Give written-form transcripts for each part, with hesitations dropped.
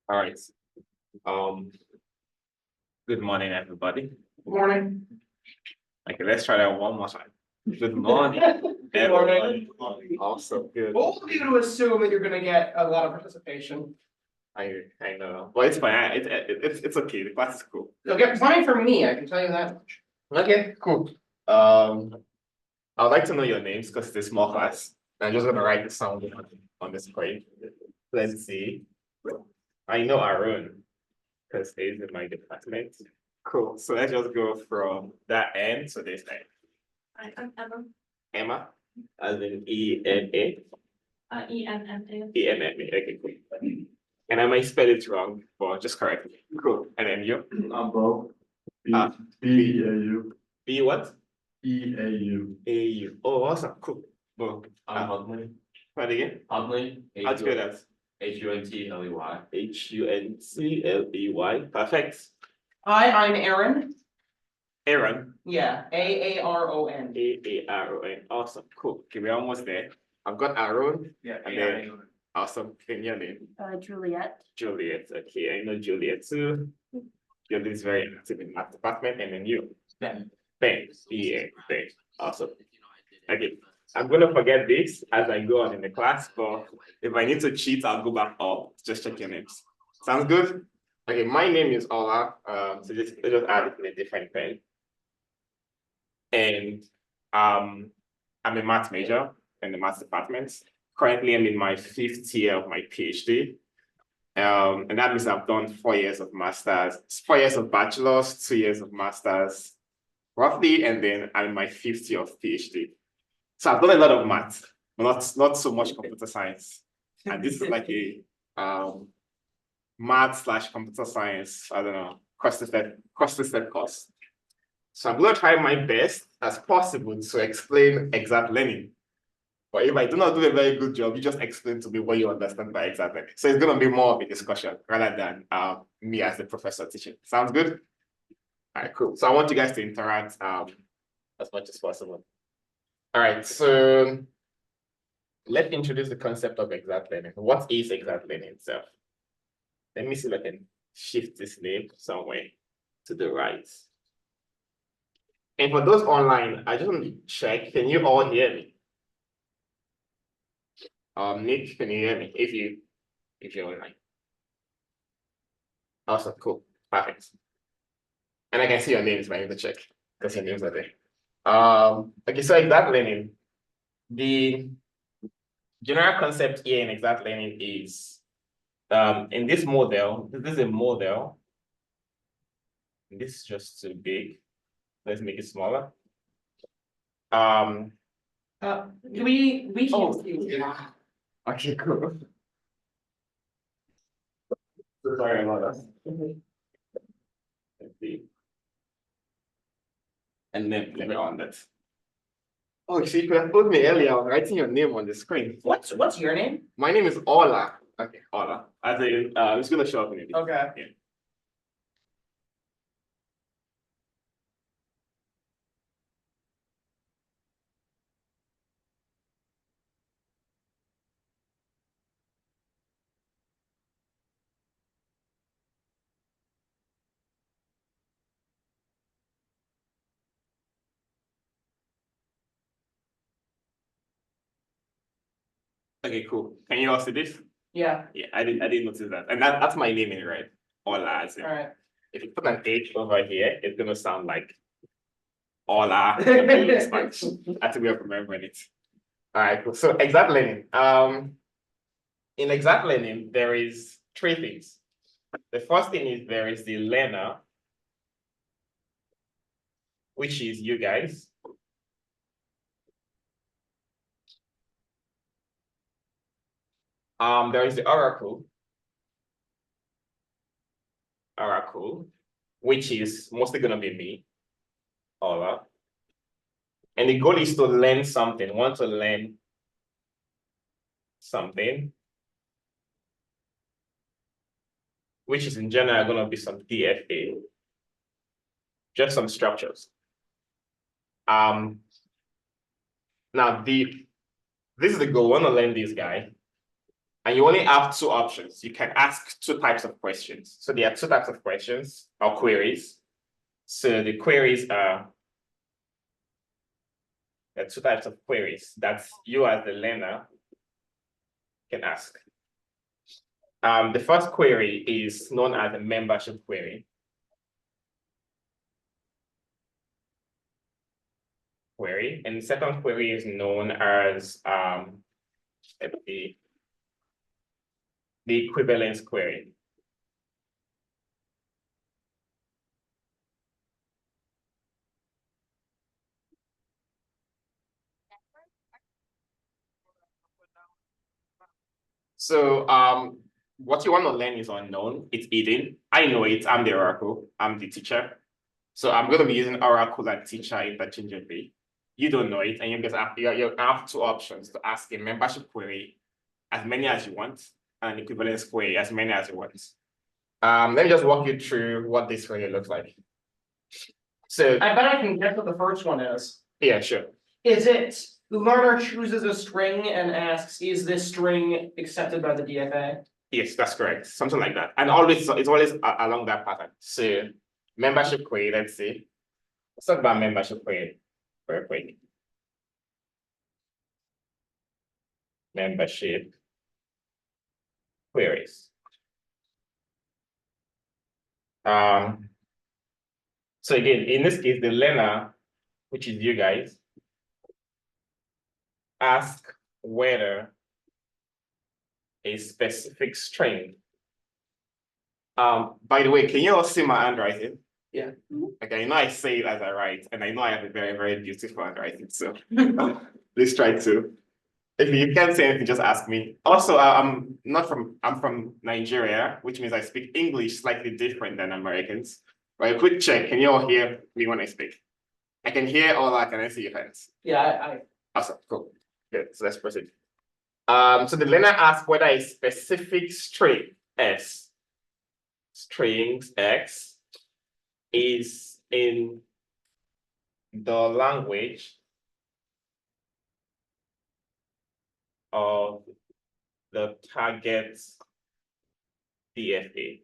All right. Um, Good morning, everybody. Good morning. Okay, let's try that one more time. Good morning. Good morning. Awesome. Good. Bold of you to assume that you're gonna get a lot of participation. I know. Well, it's fine. It's okay. The class is cool. You'll get plenty from me, I can tell you that much. Okay, cool. I would like to know your names because it's a small class. I'm just gonna write the sound on the screen. Let's see. I know Aaron because he's in my department. Cool. So let's just go from that end to this end. I'm Emma. Emma, as in E-N-A. E-M-M-A. E-M-M-A. Okay, cool. And I might spell it wrong, but just correct me. Cool. And then you? I'm Bo. Ah, B-E-A-U. B what? E-A-U. A-U. Oh, awesome. Cool. Bo. I'm Ogunleye. What again? Ogunleye. How'd you get that? H-U-N-T-L-E-Y. H-U-N-C-L-E-Y. Perfect. Hi, I'm Aaron. Aaron. Yeah, A-A-R-O-N. A-A-R-O-N. Awesome. Cool. Okay, we're almost there. I've got Aaron. Yeah. And then, awesome. Can your name? Juliet. Juliet. Okay, I know Juliet too. Juliet is very active in math department. And then you? Ben. Ben. Yeah, Ben. Awesome. Okay. I'm gonna forget this as I go on in the class, but if I need to cheat, I'll go back up. Just check your names. Sounds good? Okay, my name is Ola. So let's just add it in a different pen. And I'm a math major in the math department. Currently, I'm in my 5th year of my PhD. And that means I've done 4 years of masters, 4 years of bachelor's, 2 years of masters, roughly, and then I'm in my 5th year of PhD. So I've done a lot of math, but not so much computer science. And this is like a math/computer science, I don't know, cross-step course. So I'm going to try my best as possible to explain exact learning. But if I do not do a very good job, you just explain to me what you understand by exact learning. So it's going to be more of a discussion rather than me as the professor teaching. Sounds good? All right, cool. So I want you guys to interact as much as possible. All right, so let's introduce the concept of exact learning. What is exact learning itself? Let me see if I can shift this name somewhere to the right. And for those online, I just want to check, can you all hear me? Nick, can you hear me? If you're online. Awesome, cool, perfect. And I can see your names, but I need to check because your names are there. Okay, so exact learning. The general concept here in exact learning is in this model, this is a model. This is just too big. Let's make it smaller. We can't see. Yeah. Okay, cool. Sorry about that. Let's see. And then let me on that. Oh, you see, you could have told me earlier. I was writing your name on the screen. What's your name? My name is Ola. Okay, Ola. As in, it's gonna show up in it. Okay. Yeah. Okay, cool. Can you all see this? Yeah, Yeah, I didn't notice that. And that's my name in red. Ola. As in, all right. if you put an H over here, it's gonna sound like Ola in Spanish. That's a way of remembering it. All right, cool. So exact learning. In exact learning, there is 3 things. The first thing is there is the learner, which is you guys. There is the oracle, which is mostly gonna be me, Ola. And the goal is to learn something. We want to learn something, which is in general gonna be some DFA, just some structures. Now this is the goal. We want to learn this guy. And you only have two options. You can ask two types of questions. So there are two types of questions or queries. So the queries are, there are two types of queries that you as the learner can ask. The first query is known as a membership query. And the second query is known as the equivalence query. So what you want to learn is unknown. It's hidden. I know it. I'm the oracle. I'm the teacher. So I'm going to be using oracle and teacher interchangeably. You don't know it, and you have two options to ask a membership query, as many as you want, and an equivalence query, as many as you want. Let me just walk you through what this really looks like. So I bet I can guess what the first one is. yeah, sure. Is it the learner chooses a string and asks, is this string accepted by the DFA? Yes, that's correct. Something like that. And always it's always along that pattern. So membership query, let's see. Let's talk about membership query very quick. Membership queries. So again, in this case, the learner, which is you guys, ask whether a specific string. By the way, can you all see my handwriting? Yeah. Okay, I know I say it as I write, and I know I have a very, very beautiful handwriting. So please try to. If you can't say anything, just ask me. Also, I'm from Nigeria, which means I speak English slightly different than Americans. Right, a quick check. Can you all hear me when I speak? I can hear all that. Can I see your hands? Yeah, Awesome, cool. Good. So let's proceed. So the learner asks whether a specific string strings X is in the language of the target DFA.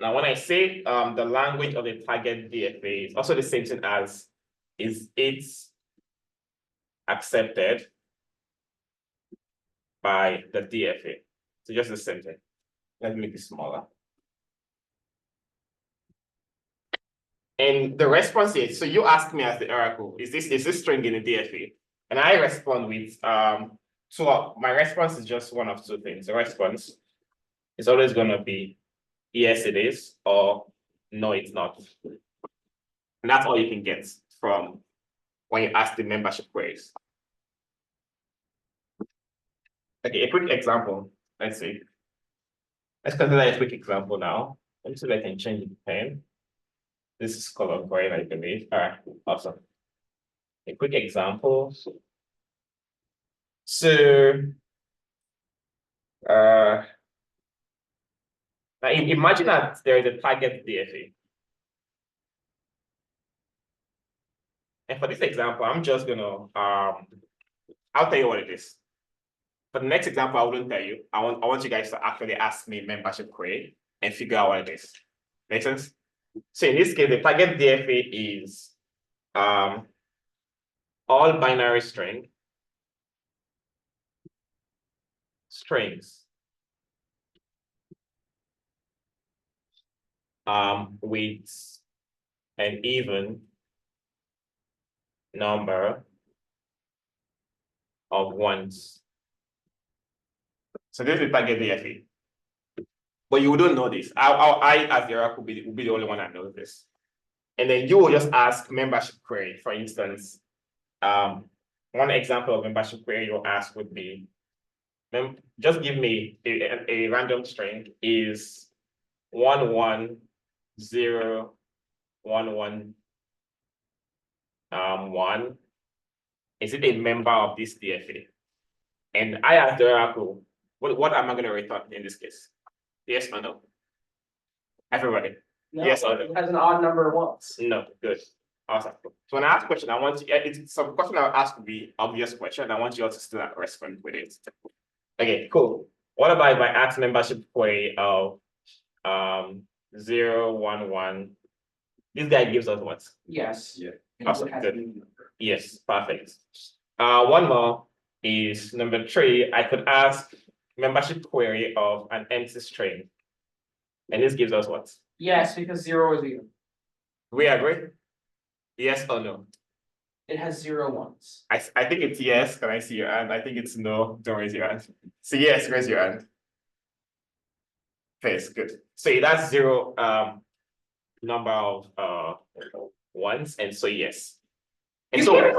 Now, when I say the language of the target DFA, it's also the same thing as is it accepted by the DFA. So just the same thing. Let me make it smaller. And the response is, so you ask me as the oracle, is this string in the DFA? And I respond with my response is just one of two things. The response is always going to be yes, it is, or no, it's not. And that's all you can get from when you ask the membership queries. Okay, a quick example. Let's see. Let's consider a quick example now. Let me see if I can change the pen. This is color green, I believe. All right, awesome. A quick example. So, now imagine that there is a target DFA. And for this example, I'm just gonna, I'll tell you what it is. For the next example, I wouldn't tell you. I want you guys to actually ask me membership query and figure out what it is. Make sense? So in this case, the target DFA is all binary strings with an even number of ones. So this is the target DFA. But you don't know this. I as the oracle, will be the only one that knows this. And then you will just ask membership query. For instance, one example of membership query you'll ask would be, just give me a random string is 11011 1. Is it a member of this DFA? And I ask the oracle, what am I going to return in this case? Yes or no? Everybody. no. Yes or no? It has an odd number of ones. No, good. Awesome. So when I ask a question, I want you, it's some question I'll ask will be obvious question. I want you all to still respond with it. Okay, cool. What about if I ask membership query of 0, 1, 1? This guy gives us what? Yes. Yeah. Awesome, It has good. to be- Yes, perfect. One more is number 3. I could ask membership query of an empty string. And this gives us what? Yes, because 0 is even. We agree? Yes or no? It has 0 ones. I think it's yes. Can I see your hand? I think it's no. Don't raise your hand. So yes, raise your hand. Okay, good. So that's 0 number of ones, and so yes. And You so can't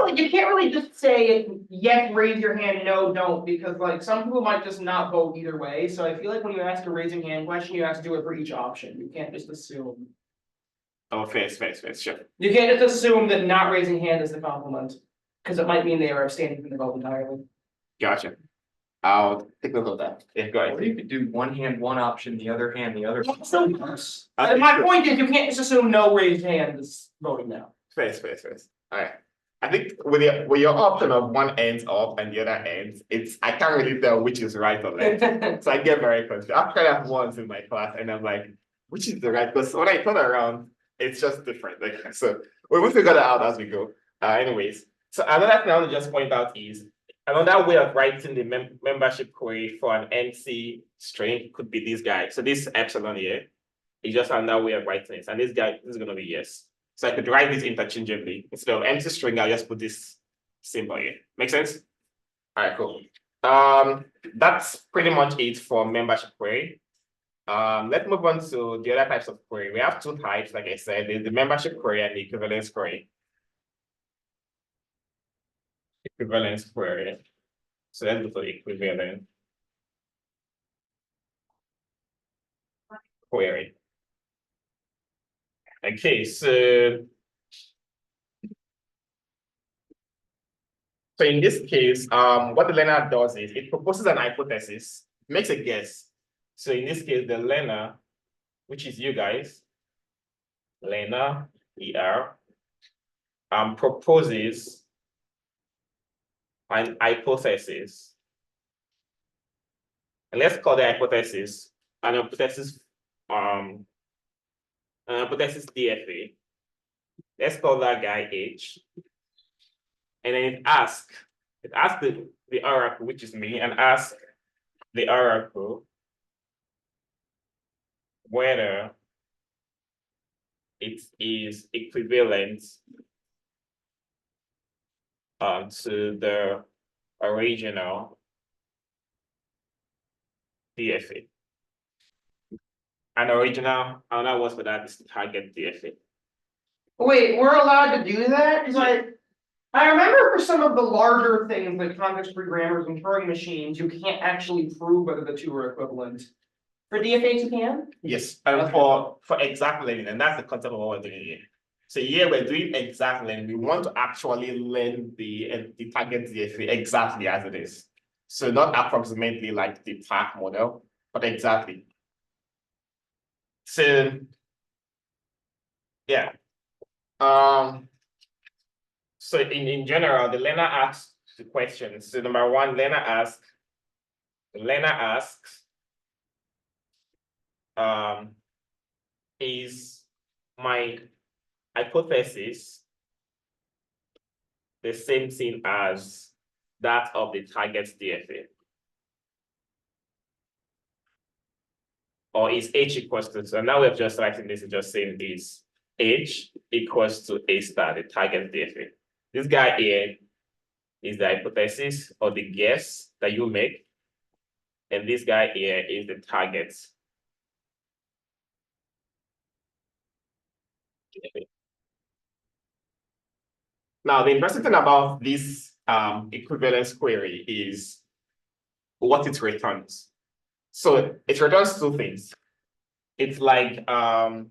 really just say yes, raise your hand, no, don't, because like some people might just not vote either way. So I feel like when you ask a raising hand question, you have to do it for each option. You can't just assume. oh, fair, sure. You can't just assume that not raising hand is the compliment, because it might mean they are abstaining from the vote entirely. Gotcha. I'll take note of that. Yeah, go Or ahead. you could do one hand, one option, the other hand, the other. And my point is, you can't just assume no raised hand is voting no. Fair. All right. I think with your option of one ends up and the other ends, I can't really tell which is right or left. So I get very confused. I've tried that once in my class, and I'm like, which is the right? Because when I turn around, it's just different. Like, so we will figure that out as we go. Anyways, so another thing I want to just point out is another way of writing the membership query for an empty string could be this guy. So this epsilon here is just another way of writing it, and this is going to be yes. So I could write this interchangeably. Instead of empty string, I'll just put this symbol here. Make sense? All right, cool. That's pretty much it for membership query. Let's move on to the other types of query. We have 2 types, like I said, the membership query and the equivalence query. Equivalence query. So let's do the equivalent query. Okay, so in this case, what the learner does is it proposes an hypothesis, makes a guess. So in this case, the learner, which is you guys, learner, ER, proposes an hypothesis. And let's call the hypothesis an hypothesis DFA. Let's call that guy H. And then it asks the oracle, which is me, and asks the oracle whether it is equivalent to the original DFA. And another word for that is target DFA. Wait, we're allowed to do that? Like, I remember for some of the larger things like context-free grammars and Turing machines, you can't actually prove whether the two are equivalent. For DFAs, you can? Yes, and for exact learning, and that's the concept of what we're doing here. So here we're doing exact learning. We want to actually learn the target DFA exactly as it is. So not approximately like the TAC model, but exactly. So yeah. So in general, the learner asks the questions. So number 1, the learner asks, is my hypothesis the same thing as that of the target DFA? Or is H equals to, so now we have just writing this and just saying is H equals to A star, the target DFA. This guy here is the hypothesis or the guess that you make. And this guy here is the target. Now, the interesting thing about this equivalence query is what it returns. So it returns 2 things. It's like, how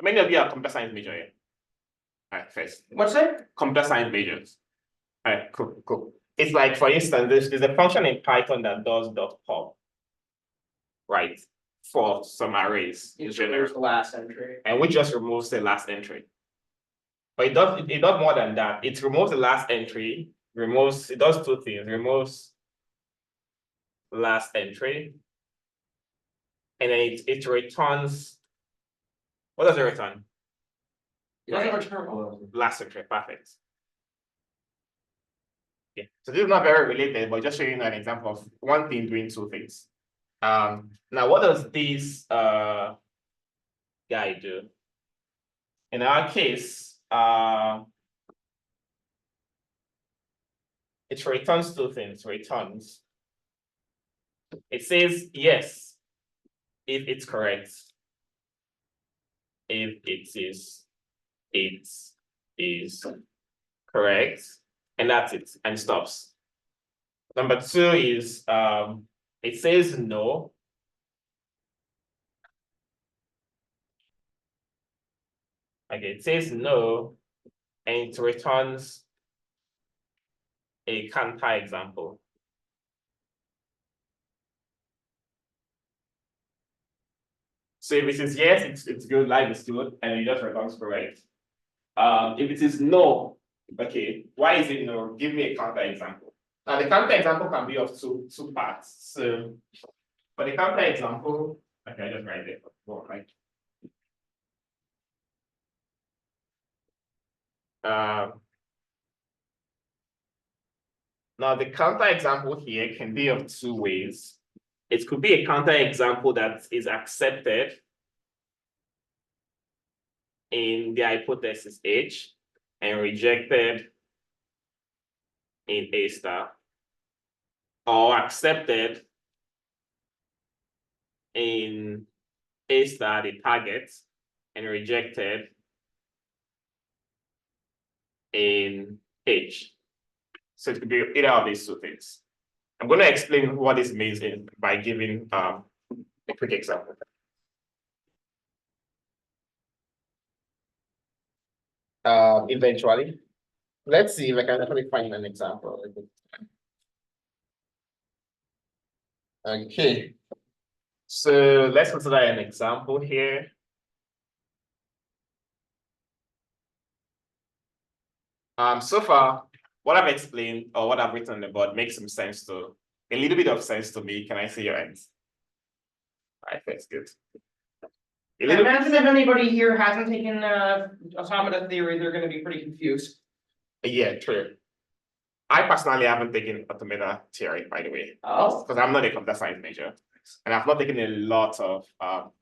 many of you are computer science major here? All right, first. What's that? Computer science majors. All right, cool. It's like, for instance, there's a function in Python that does .pop, right? For some arrays in general. Here's the last entry. And we just removes the last entry. But it does more than that. It removes the last entry, it does 2 things, removes last entry. And then it returns, what does it return? It doesn't return. Last entry, perfect. Yeah, so this is not very related, but just showing you an example of one thing doing two things. Now what does this guy do? In our case, it returns two things. It says yes if it's correct. If it is correct, and that's it, and stops. Number two is it says no. Okay, it says no, and it returns a counter example. So if it is yes, it's good, life is good, and it just returns correct. If it is no, okay, why is it no? Give me a counter example. Now the counter example can be of two parts. So for the counter example, okay, I just write it. Right. Now the counter example here can be of two ways. It could be a counter example that is accepted in the hypothesis H and rejected in A star, or accepted in A star, the target, and rejected in H. So it could be either of these two things. I'm going to explain what this means by giving a quick example. Eventually, let's see if I can actually find an example. Okay, so let's consider an example here. So far, what I've explained or what I've written on the board makes some sense to a little bit of sense to me. Can I see your hands? All right, that's good. I imagine if anybody here hasn't taken automata theory, they're going to be pretty confused. Yeah, true. I personally haven't taken automata theory, by the way. Oh. Because I'm not a computer science major. And I've not taken a lot of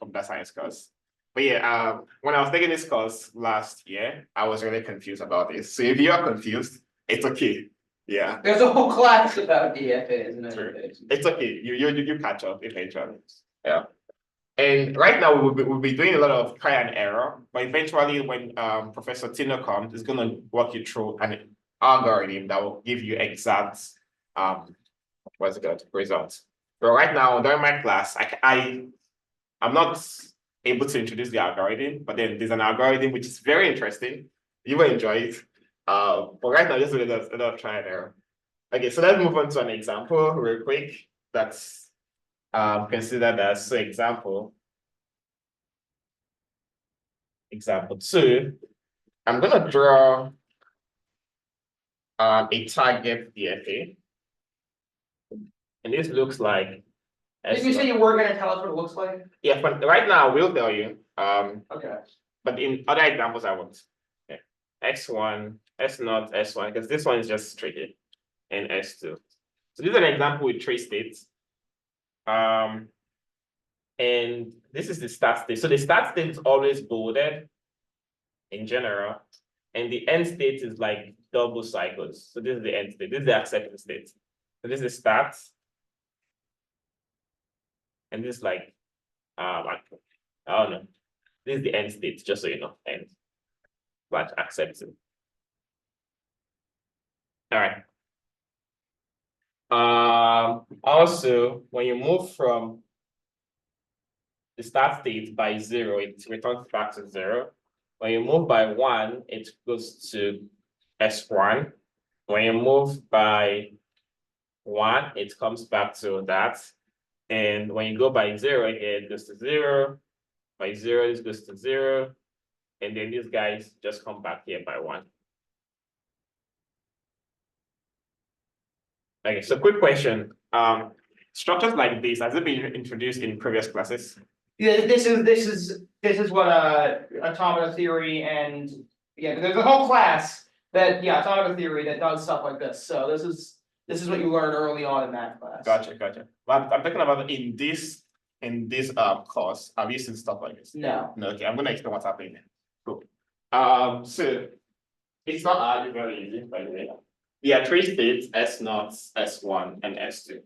computer science course. But yeah, when I was taking this course last year, I was really confused about this. So if you are confused, it's okay. Yeah. There's a whole class about DFA, isn't True. it? It's okay. You catch up eventually. Yeah. And right now we'll be doing a lot of try and error, but eventually when Professor Tino comes, he's going to walk you through an algorithm that will give you exact what's it called, results. But right now during my class, I'm not able to introduce the algorithm, but then there's an algorithm which is very interesting. You will enjoy it. But right now, just a little try and error. Okay, so let's move on to an example real quick. That's considered as example 2. I'm gonna draw a target DFA, and this looks like. Did you say you were going to tell us what it looks like? Yeah, but right now we'll tell you. Okay. But in other examples I won't. Yeah. X1, S0, S1, because this one is just tricky, and S2. So this is an example with 3 states. And this is the start state. So the start state is always bolded in general, and the end state is like double cycles. So this is the end state. This is the acceptance state. So this is start, and this is like I don't know. This is the end state, just so you know, end. But accepting. All right. Also, when you move from the start state by 0, it returns back to 0. When you move by 1, it goes to S1. When you move by 1, it comes back to that. And when you go by 0 again, it goes to 0. By 0, it goes to 0. And then these guys just come back here by 1. Okay, so quick question. structures like this, has it been introduced in previous classes? Yeah, this is what automata theory and yeah, there's a whole class that automata theory that does stuff like this. So this is what you learned early on in that class. Gotcha. Well, I'm talking about in this course, have you seen stuff like this? No. No, okay, I'm gonna explain what's happening. Cool. So it's not hard, it's very easy, by the way. There are three states, S0, S1, and S2.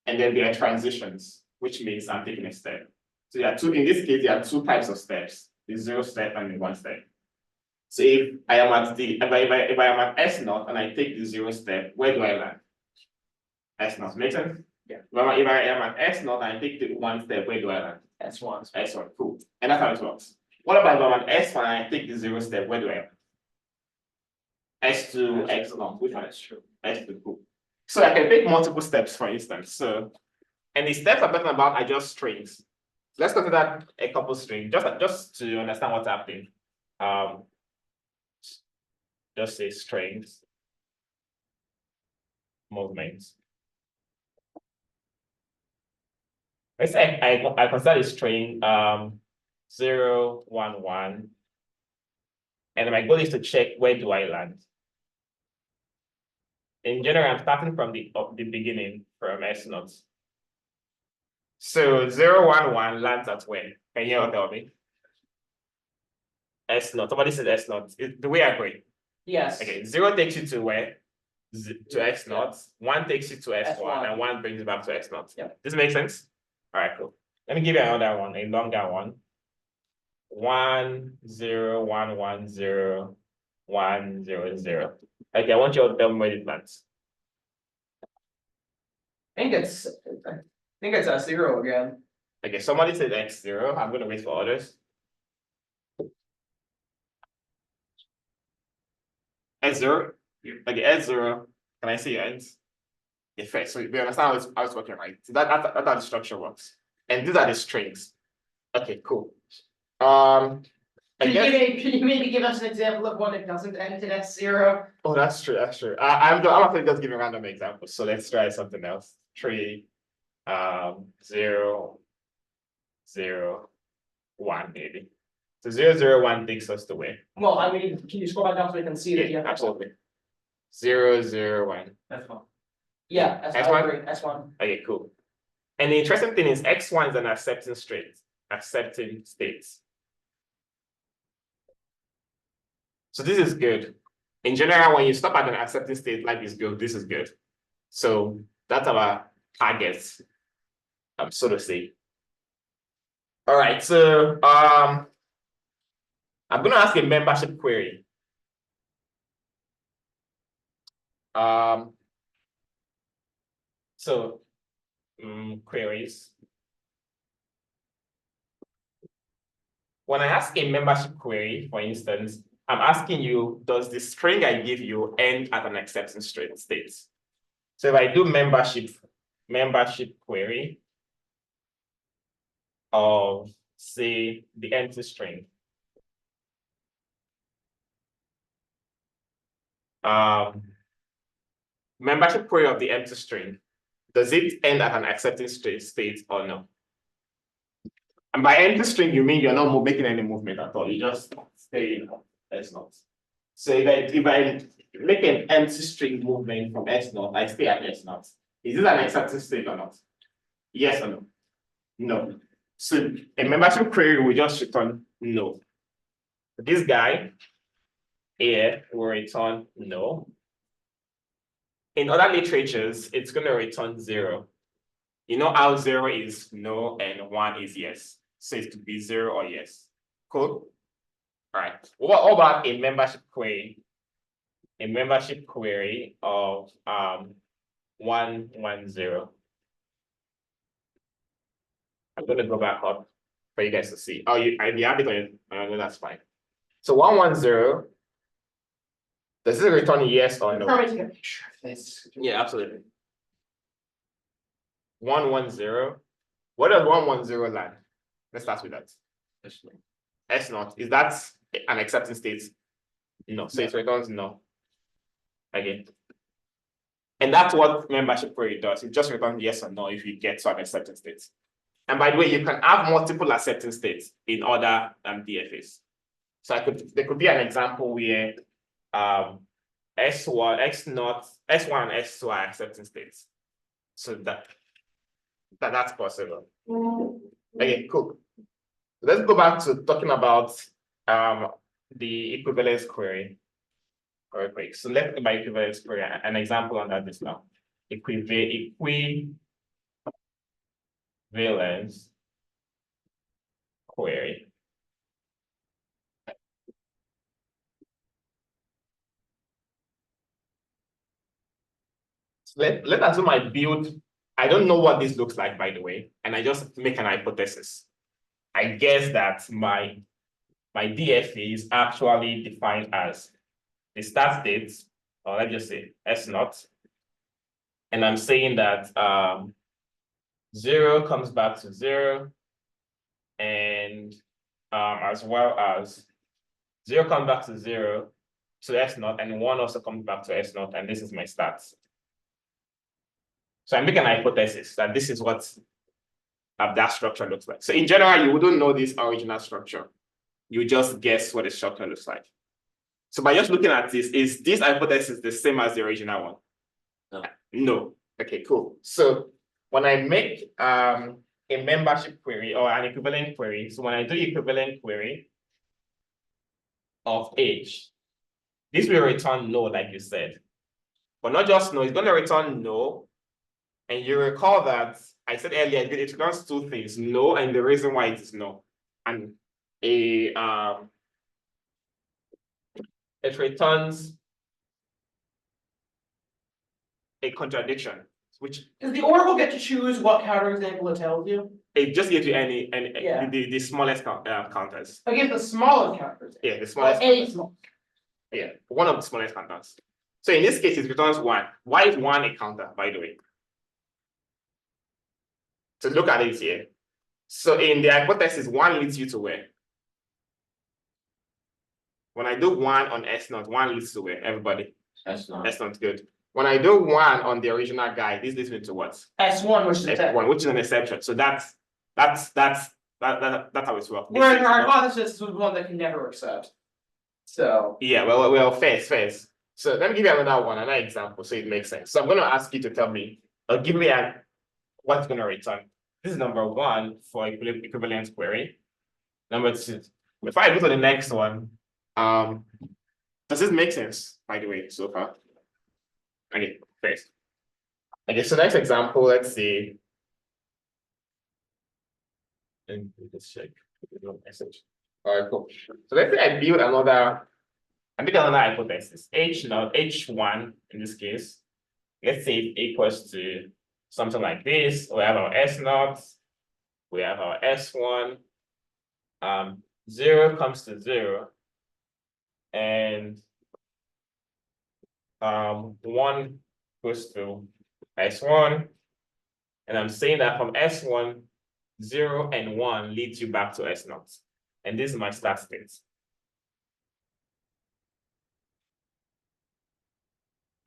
And then there are transitions, which means I'm taking a step. So there are two, in this case, there are two types of steps, the 0 step and the 1 step. So if I am at if I am at S0 and I take the 0 step, where do I land? S0, make sense? Yeah. If I am at S0 and I take the 1 step, where do I land? S1. S1, cool. And that's how it works. What about if I'm at S1 and I take the 0 step, where do I land? S2, X0, which one is true? S2, cool. So I can take multiple steps, for instance. So, and the steps I'm talking about are just strings. Let's consider a couple strings, just to understand what's happening. Just say strings, movements. Let's say I consider a string 0, 1, 1. And my goal is to check where do I land. In general, I'm starting from the beginning from S0. So 0, 1, 1 lands at where? Can you all tell me? S0. Somebody said S0. Do we agree? Yes. Okay, 0 takes you to where? To S0. 1 takes you to S1, S1. and 1 brings you back to S0. Yep. This makes sense? All right, cool. Let me give you another one, a longer one. 1, 0, 1, 1, 0, 1, 0, 0. Okay, I want you all to tell me where it lands. I think it's S0 again. Okay, somebody said X0. I'm gonna wait for others. S0. Okay, S0. Can I see your ends? Okay, so we understand how it's working, right? So that's how the structure works. And these are the strings. Okay, cool. I guess. Can you maybe give us an example of one that doesn't end in S0? Oh, that's true. That's true. I'm actually just giving random examples. So let's try something else. 3, 0, 0, 1, maybe. So 0, 0, 1 takes us to where? Well, I mean, can you scroll back down so we can see that? Yeah, absolutely. 0, 0, 1. S1. Yeah, S1? I agree. S1. Okay, cool. And the interesting thing is X1 is an accepting state. So this is good. In general, when you stop at an accepting state, life is good. This is good. So that's our targets, so to say. All right, so I'm gonna ask a membership query. Queries. When I ask a membership query, for instance, I'm asking you, does the string I give you end at an accepting state? So if I do membership query of, say, the empty string, membership query of the empty string, does it end at an accepting state or no? And by empty string, you mean you're not making any movement at all. You just stay in S0. So if I make an empty string movement from S0, I stay at S0. Is this an accepting state or not? Yes or no? No. So a membership query will just return no. This guy here will return no. In other literatures, it's going to return 0. You know how 0 is no and 1 is yes. So it could be 0 or yes. Cool. All right. What about a membership query? A membership query of 1, 1, 0. I'm going to go back up for you guys to see. Oh, you have it on your, no, that's fine. So 1, 1, 0. Does it return yes or no? Probably take a picture of this. Yeah, absolutely. 1, 1, 0. What does 1, 1, 0 land? Let's start with that. S0. Is that an accepting state? No. So it returns no. Again. And that's what membership query does. It just returns yes or no if you get to an accepting state. And by the way, you can have multiple accepting states in other DFAs. So there could be an example where S1, S0, S1 and S2 are accepting states. So that's possible. Okay, cool. Let's go back to talking about the equivalence query. Very quick. So let's go by equivalence query. An example on that is now. Equivalence query. So let's assume I build. I don't know what this looks like, by the way, and I just make an hypothesis. I guess that my DFA is actually defined as the start state, or let's just say S0. And I'm saying that 0 comes back to 0, and as well as 0 comes back to 0 to S0, and 1 also comes back to S0, and this is my start. So I'm making an hypothesis that this is what that structure looks like. So in general, you wouldn't know this original structure. You just guess what the structure looks like. So by just looking at this, is this hypothesis the same as the original one? No. No. Okay, cool. So when I make a membership query or an equivalent query, so when I do equivalent query of age, this will return no, like you said. But not just no, it's going to return no. And you recall that I said earlier, it returns two things, no, and the reason why it is no. And it returns a contradiction, which Does the Oracle get to choose what counterexample it tells you? it just gives you any Yeah. the smallest counters. I guess the smallest counterexample. Yeah, the smallest. Any small. Yeah, one of the smallest counters. So in this case, it returns 1. Why is 1 a counter, by the way? So look at it here. So in the hypothesis, 1 leads you to where? When I do 1 on S0, 1 leads to where? Everybody? S0. S0, good. When I do 1 on the original guy, this leads me to what? S1, which is F1, which is an exception. So that's how it's works. Whereas our hypothesis was one that can never accept. So Yeah, well, first. So let me give you another example so it makes sense. So I'm going to ask you to tell me, or give me what's going to return. This is number 1 for equivalence query. Number 2, if I go to the next one, does this make sense, by the way, so far? Okay, first. Okay, so next example, let's see. And let's check. Message. All right, cool. So let's say I make another hypothesis. H1 in this case, let's say it equals to something like this. We have our S0, we have our S1. 0 comes to 0, and 1 goes to S1, and I'm saying that from S1, 0 and 1 leads you back to S0, and this is my start state.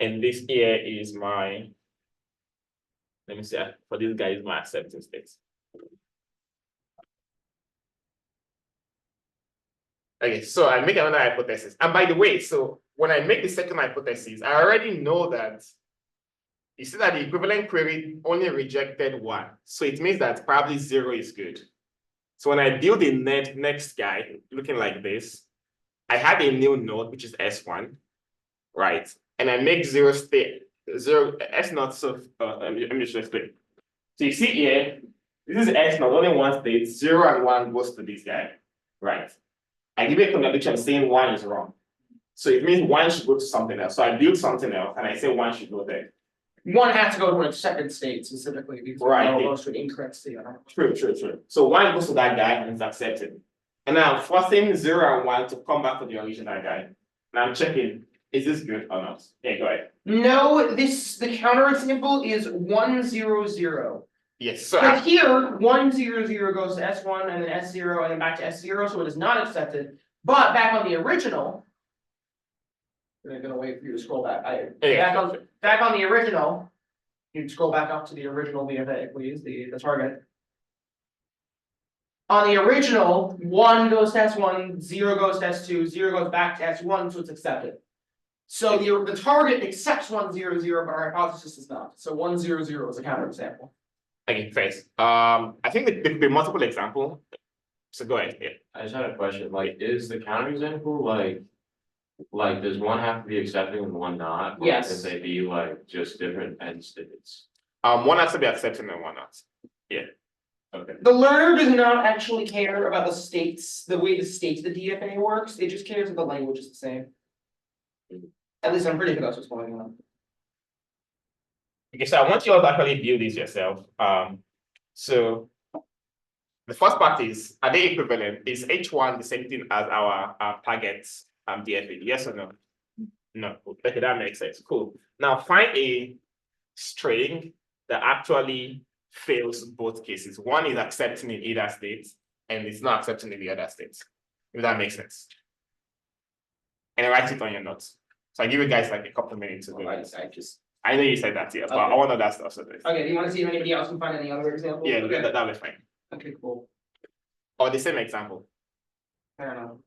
And this here is my, let me see, for this guy is my accepting state. Okay, so I make another hypothesis. And by the way, so when I make the second hypothesis, I already know that you see that the equivalent query only rejected 1. So it means that probably 0 is good. So when I build the next guy looking like this, I have a new node, which is S1, right? And I make 0 state, 0, S0, so let me just explain. So you see here, this is S0, only one state, 0 and 1 goes to this guy, right? I give you a contradiction saying 1 is wrong. So it means 1 should go to something else. So I build something else and I say 1 should go there. 1 has to go to an accepted state specifically because Right. it goes to an incorrect state. True. So 1 goes to that guy and it's accepted. And now I'm forcing 0 and 1 to come back to the original guy. And I'm checking, is this good or not? Yeah, go ahead. No, the counterexample is 1 0 0. Yes. So But here, 1 0 0 goes to S1 and then S0 and then back to S0, so it is not accepted. But back on the original, gonna wait for you to scroll back. Yeah. Back on the original. You'd scroll back up to the original DFA, please, the target. On the original, 1 goes to S1, 0 goes to S2, 0 goes back to S1, so it's accepted. So the target accepts 1, 0, 0, but our hypothesis does not. So 1, 0, 0 is a counterexample. Okay, thanks. I think there could be multiple example. So go ahead. Yeah. I just had a question, like, is the counterexample like, does one have to be accepting and one not? Or Yes. can they be like just different end states? One has to be accepting and one not. Okay. The learner does not actually care about the states, the way the state the DFA works. It just cares if the language is the same. At least I'm pretty sure that's what's going on. Okay, so I want you all to actually view this yourself. So the first part is, are they equivalent? Is H1 the same thing as our target DFA? Yes or no? No. Okay, that makes sense. Cool. Now find a string that actually fails both cases. One is accepting in either state, and it's not accepting in the other state. If that makes sense. And write it on your notes. So I give you guys like a couple of minutes to do this. I know you said that, yeah, but I want to know that stuff. So Okay, do you want to see if anybody else can find any other examples? yeah, Okay. that'll be fine. Okay, cool. Or the same example. Fair enough.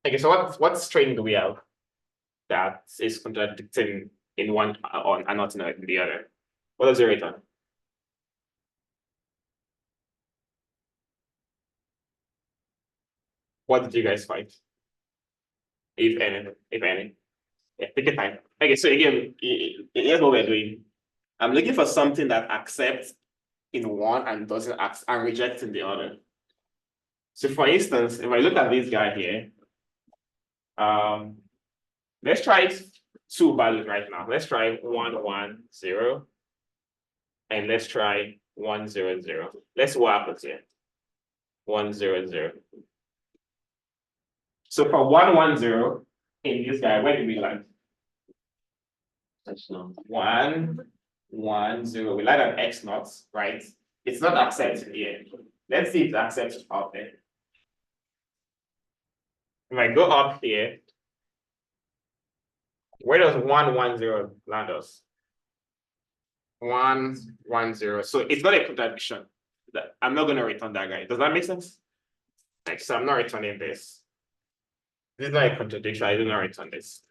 Okay, so what string do we have that is contradicting in one or and not in the other? What does it return? What did you guys find? If any. Yeah, take your time. Okay, so again, here's what we're doing. I'm looking for something that accepts in one and doesn't accept and rejects in the other. So for instance, if I look at this guy here, let's try 2 values right now. Let's try 1, 1, 0. And let's try 1, 0, 0. Let's see what happens here. 1, 0, 0. So for 1, 1, 0, in this guy, where do we land? That's not. 1, 1, 0. We land on X naught, right? It's not accepted here. Let's see if it accepts out there. If I go up here, where does 1, 1, 0 land us? 1, 1, 0. So it's not a contradiction. I'm not going to return that guy. Does that make sense? Like, so I'm not returning this. This is not a contradiction. I do not return this.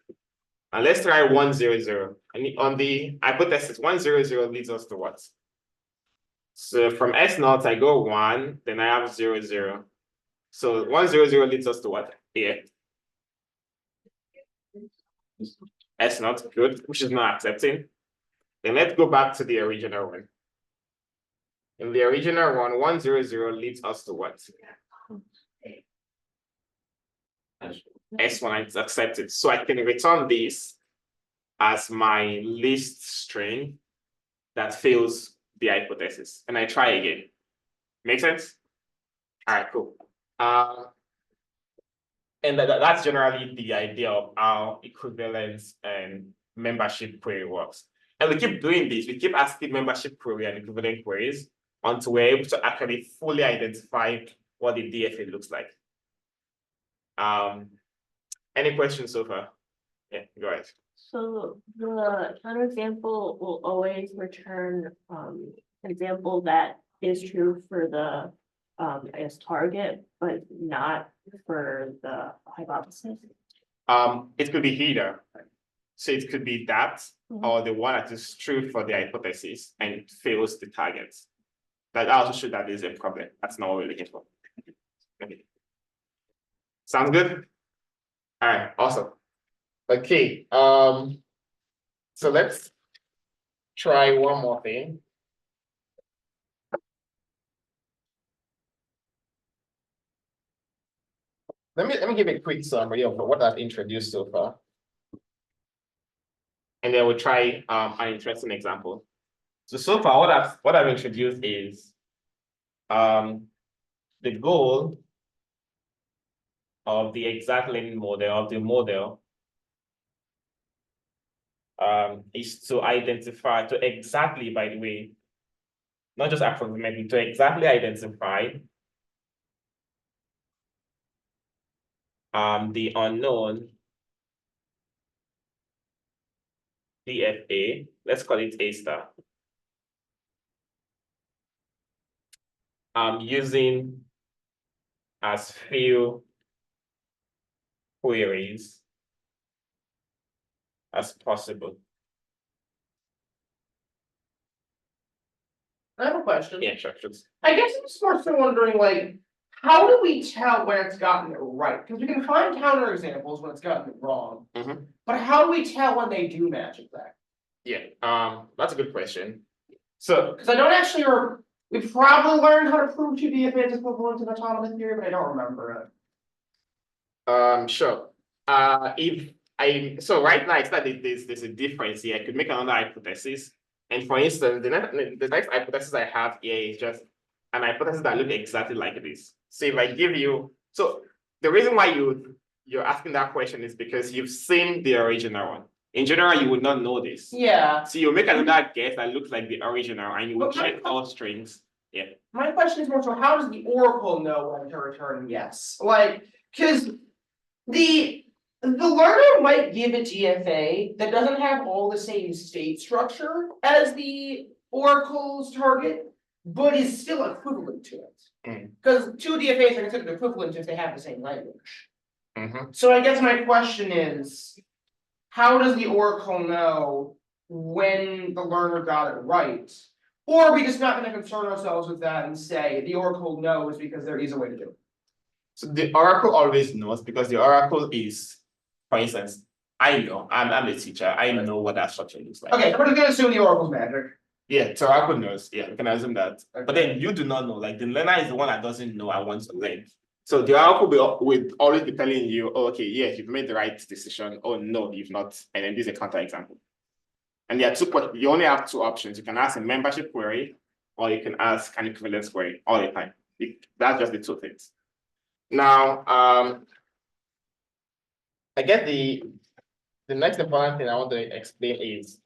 And let's try 1, 0, 0. And on the hypothesis, 1, 0, 0 leads us to what? So from S naught, I go 1, then I have 0, 0. So 1, 0, 0 leads us to what? Here. S naught, good, which is not accepting. Then let's go back to the original one. In the original one, 1, 0, 0 leads us to what? S1 is accepted. So I can return this as my list string that fails the hypothesis. And I try again. Make sense? All right, cool. And that's generally the idea of how equivalence and membership query works. And we keep doing this. We keep asking membership query and equivalent queries until we're able to actually fully identify what the DFA looks like. Any questions so far? Yeah, go ahead. So the counterexample will always return an example that is true for the I guess target, but not for the hypothesis. It could be either. So it could be that or the one that is true for the hypothesis and fails the target. That also shows that there's a problem. That's not what we're looking for. Okay. Sounds good? All right, awesome. Okay, so let's try one more thing. Let me give a quick summary of what I've introduced so far. and then we'll try an interesting example. So far what I've introduced is the goal of the exact learning model of the model is to identify, to exactly, by the way, not just approximately, to exactly identify the unknown DFA, let's call it A star, using as few queries as possible. I have a question. Yeah, sure. I guess I'm just more so wondering, like, how do we tell when it's gotten it right? Because we can find counterexamples when it's gotten it wrong. Mhm. But how do we tell when they do match exactly? Yeah, that's a good question. So Because I don't actually, we probably learned how to prove 2 DFA is equivalent to automata theory, but I don't remember it. sure. So right now it's that there's a difference here. I could make another hypothesis. And for instance, the next hypothesis I have here is just an hypothesis that looks exactly like this. So if I give you, so the reason why you're asking that question is because you've seen the original one. In general, you would not know this. Yeah. So you make another guess that looks like the original, and you will But my- check all strings. Yeah. My question is more so, how does the oracle know when to return yes? Like, because the learner might give a DFA that doesn't have all the same state structure as the oracle's target, but is still equivalent to it. Mm. Because 2 DFAs are considered equivalent if they have the same language. Mhm. So I guess my question is, how does the oracle know when the learner got it right? Or are we just not going to concern ourselves with that and say the oracle knows because there is a way to do it? So the oracle always knows, because the oracle is, for instance, I know, I'm a teacher, I know what that structure looks like. Okay, so we're just gonna assume the oracle's magic. Yeah, so oracle knows, yeah, we can assume that. But Okay. then you do not know, like the learner is the one that doesn't know and wants to learn. So the oracle will always be telling you, oh, okay, yes, you've made the right decision. Oh no, you've not. And then this is a counterexample. And there are you only have 2 options. You can ask a membership query, or you can ask an equivalence query all the time. That's just the 2 things. Now, I guess the next important thing I want to explain is,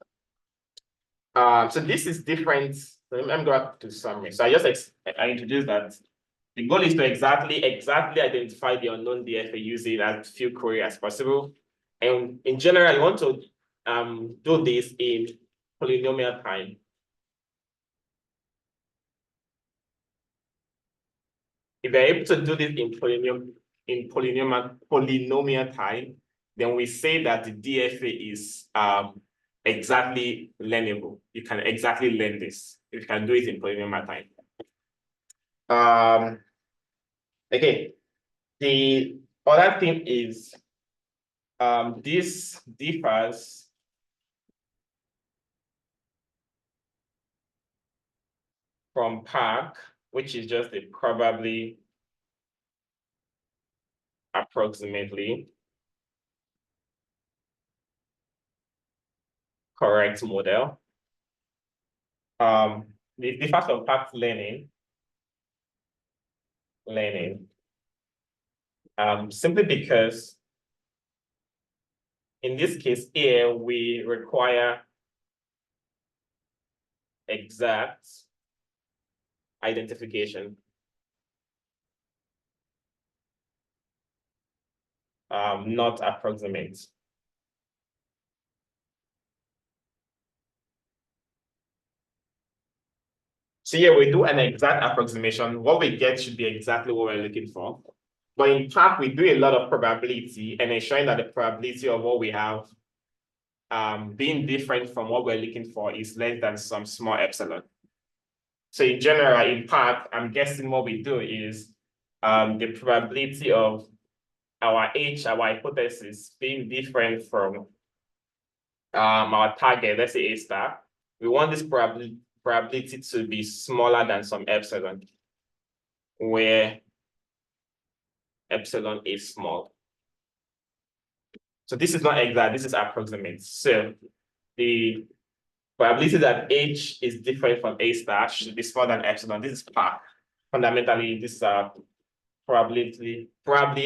so this is different. I'm going to summary. So I introduced that the goal is to exactly identify the unknown DFA using as few queries as possible. And in general, you want to do this in polynomial time. If you're able to do this in polynomial time, then we say that the DFA is exactly learnable. You can exactly learn this if you can do it in polynomial time. Okay, the other thing is this differs from PAC, which is just a probably approximately correct model. It differs from PAC learning, simply because in this case here, we require exact identification. Not approximate. So here we do an exact approximation. What we get should be exactly what we're looking for. But in fact, we do a lot of probability and ensuring that the probability of what we have being different from what we're looking for is less than some small epsilon. So in general, in part, I'm guessing what we do is the probability of our hypothesis being different from our target, let's say A star. We want this probability to be smaller than some epsilon, where epsilon is small. So this is not exact, this is approximate. So the probability that H is different from A star should be smaller than epsilon. This is PAC. Fundamentally, this is a probably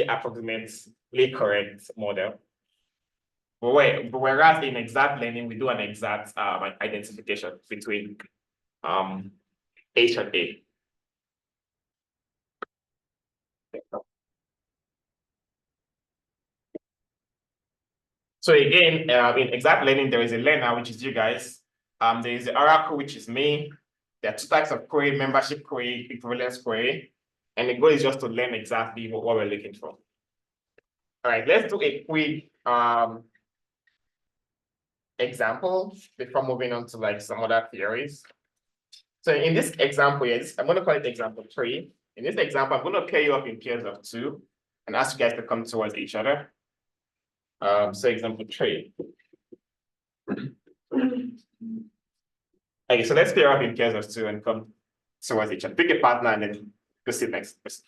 approximately correct model. Whereas in exact learning, we do an exact identification between H and A. So again, in exact learning, there is a learner, which is you guys. There is the oracle, which is me. There are two types of query: membership query, equivalence query. And the goal is just to learn exactly what we're looking for. All right, let's do a quick example before moving on to like some other theories. So in this example here, I'm going to call it example 3. In this example, I'm going to pair you up in pairs of 2 and ask you guys to come towards each other. So example 3. Okay, so let's pair up in pairs of 2 and come towards each other. Pick a partner and then go sit next to person.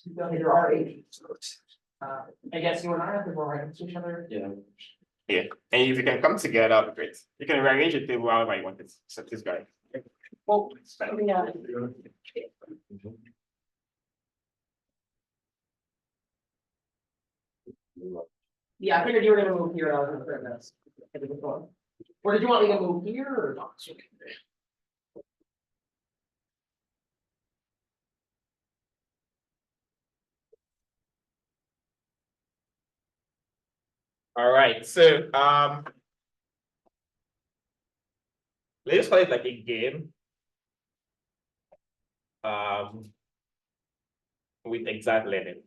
There are 8. I guess you and I have to go right next to each other. Yeah. Yeah, and if you can come together, that'll be great. You can rearrange the table however you want it. So this guy. Well, yeah. Yeah, I figured you were gonna move here. I was gonna turn this. Or did you want me to move here or not? All right, so let's call it like a game. With exact learning.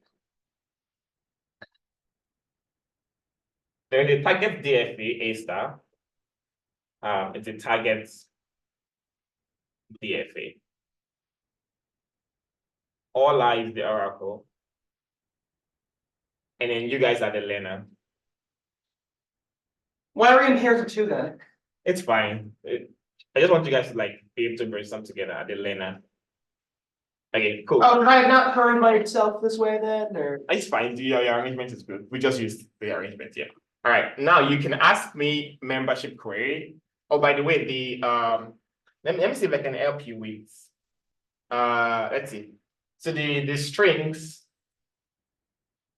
Then the target DFA A star. It's a target DFA. Olaoluwa is the oracle. And then you guys are the learner. Why are we in pairs of 2 then? It's fine. I just want you guys to like be able to bring some together at the learner. Okay, cool. Oh, can I have not turned by itself this way then, or? It's fine. Your arrangement is good. We just used the arrangement here. All right. Now you can ask me membership query. Oh, by the way, the let me see if I can help you with let's see. So the strings,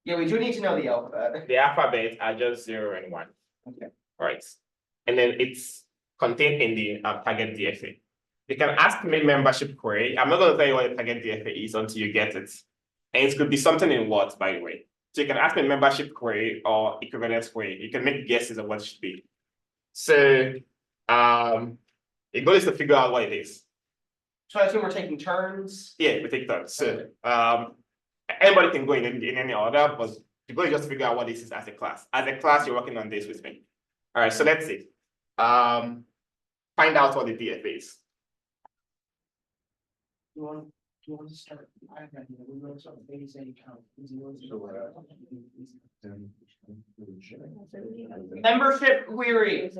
Yeah, we do need to know the alphabet. the alphabet are just 0 and 1. Okay. All right. And then it's contained in the target DFA. You can ask me membership query. I'm not going to tell you what the target DFA is until you get it. And it could be something in words, by the way. So you can ask me membership query or equivalence query. You can make guesses of what it should be. So the goal is to figure out what it is. So I assume we're taking turns. Yeah, we take turns. So anybody can go in any order, but the goal is just to figure out what this is as a class. As a class, you're working on this with me. All right, so let's see. Find out what the DFA is. Do you want to start? We wrote something, maybe say count. Membership query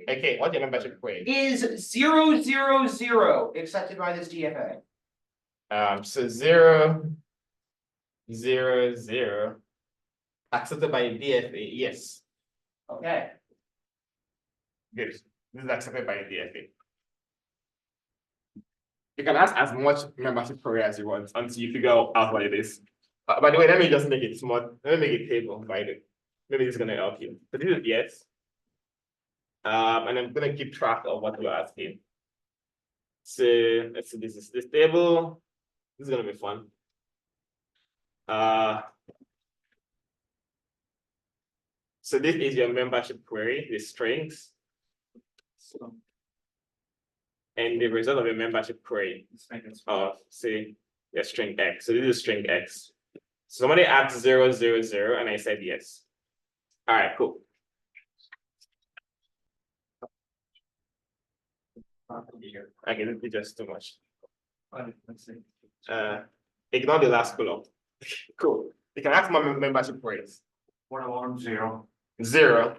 Okay, what's your membership query? is 000 accepted by this DFA. So 0, 0, 0 accepted by DFA. Yes, Okay. good. This is accepted by DFA. You can ask as much membership query as you want until you figure out what it is. By the way, let me just make it small. Let me make a table by the. Maybe this is gonna help you. So this is yes. And I'm gonna keep track of what you're asking. So let's see, this is this table. This is gonna be fun. So this is your membership query, the strings. And the result of your membership query of say your string X. So this is string X. So somebody asked 0, 0, 0, and I said yes. All right, cool. Okay, this is just too much. Ignore the last column. Cool. You can ask my membership queries. What about 0? 0.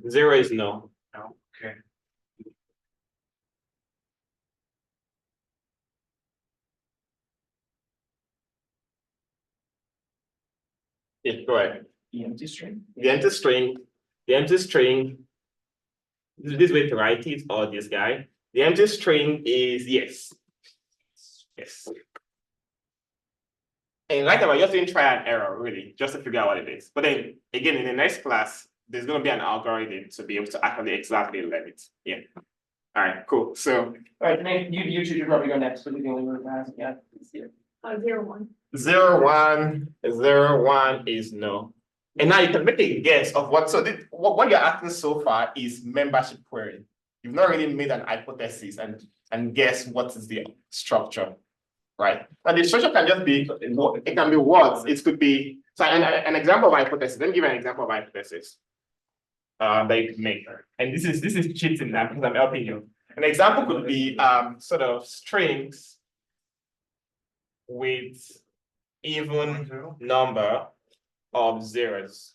0 is no. No, okay. Yeah, go ahead. The empty string. The empty string The empty string, this way to write it, or this guy. The empty string is yes. Yes. And right now, we're just doing try and error, really, just to figure out what it is. But then, again, in the next class, there's going to be an algorithm to be able to actually exactly learn it. Yeah. All right, cool. So, All right, Nate, you two should probably go next, but you're the only one who has, yeah. 0, 1. 0, 1, 0, 1 is no. And now you can make a guess of what, so what you're asking so far is membership query. You've not really made an hypothesis and guess what is the structure, right? And the structure can just be, it can be words, it could be, so an example of hypothesis, let me give you an example of hypothesis that you can make. And this is cheating now because I'm helping you. An example could be sort of strings with even number of zeros.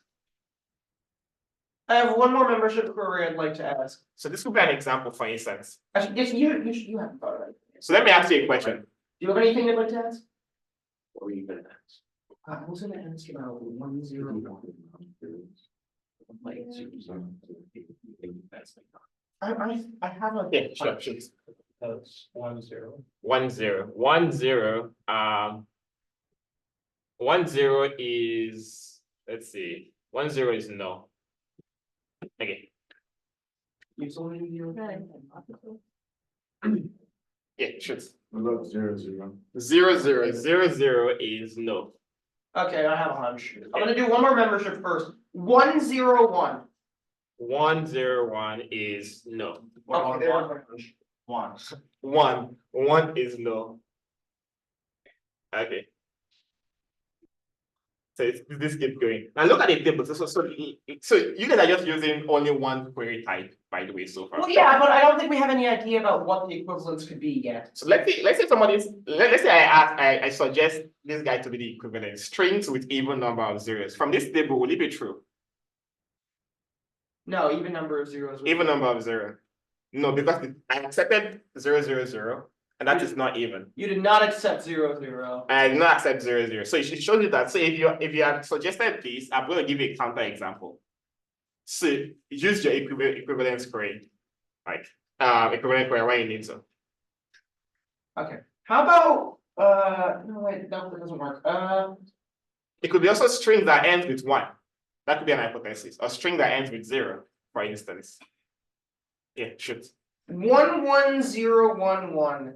I have one more membership query I'd like to ask. So this could be an example, for instance. Actually, yes, you haven't thought of it. So let me ask you a question. Do you have anything you'd like to ask? What were you gonna ask? I was gonna ask about 101. I have a. Yeah, sure. That's 1, 0. 1, 0. 1, 0. 1, 0 is, let's see. 1, 0 is no. Okay. Yeah, sure. What about 0, 0? 0, 0. 0, 0 is no. Okay, I have a hunch. I'm gonna do one more membership first. 101. 1, 0, 1 is no. Okay, there's my hunch. 1. 1 is no. Okay. So this keeps going. Now look at the table. So you guys are just using only one query type, by the way, so far. Well, yeah, but I don't think we have any idea about what the equivalents could be yet. So let's say let's say I suggest this guy to be the equivalent strings with even number of zeros. From this table, will it be true? No, even number of zeros. Even number of zero. No, because I accepted 0, 0, 0, and that is not even. You did not accept 0, 0. I did not accept 0, 0. So it shows you that. So if you had suggested this, I'm going to give you a counter example. So use your equivalence query, like equivalent query when you need to. Okay. How about no wait, that doesn't work. It could be also string that ends with 1. That could be an hypothesis. Or string that ends with 0, for instance. Yeah, shoot. 11011.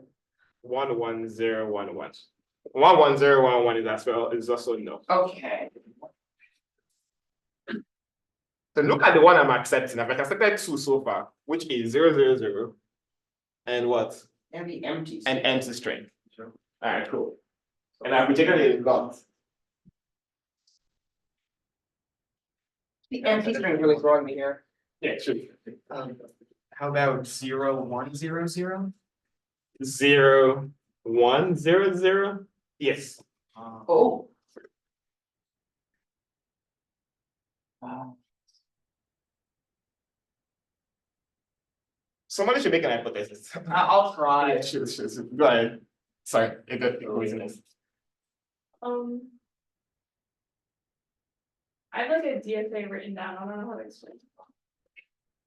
11011. 11011 is also no. Okay. So look at the one I'm accepting. I've accepted 2 so far, which is 0, 0, 0, and what? And the empty. An empty string. All right, cool. And I've rejected a lot. The empty string really throwing me here. Yeah, sure. How about 0, 1, 0, 0? 0, 1, 0, 0. Yes. Oh. Wow. Somebody should make an hypothesis. I'll try. Yeah, sure. Go ahead. Sorry, coincidence. I have like a DFA written down. I don't know how to explain it.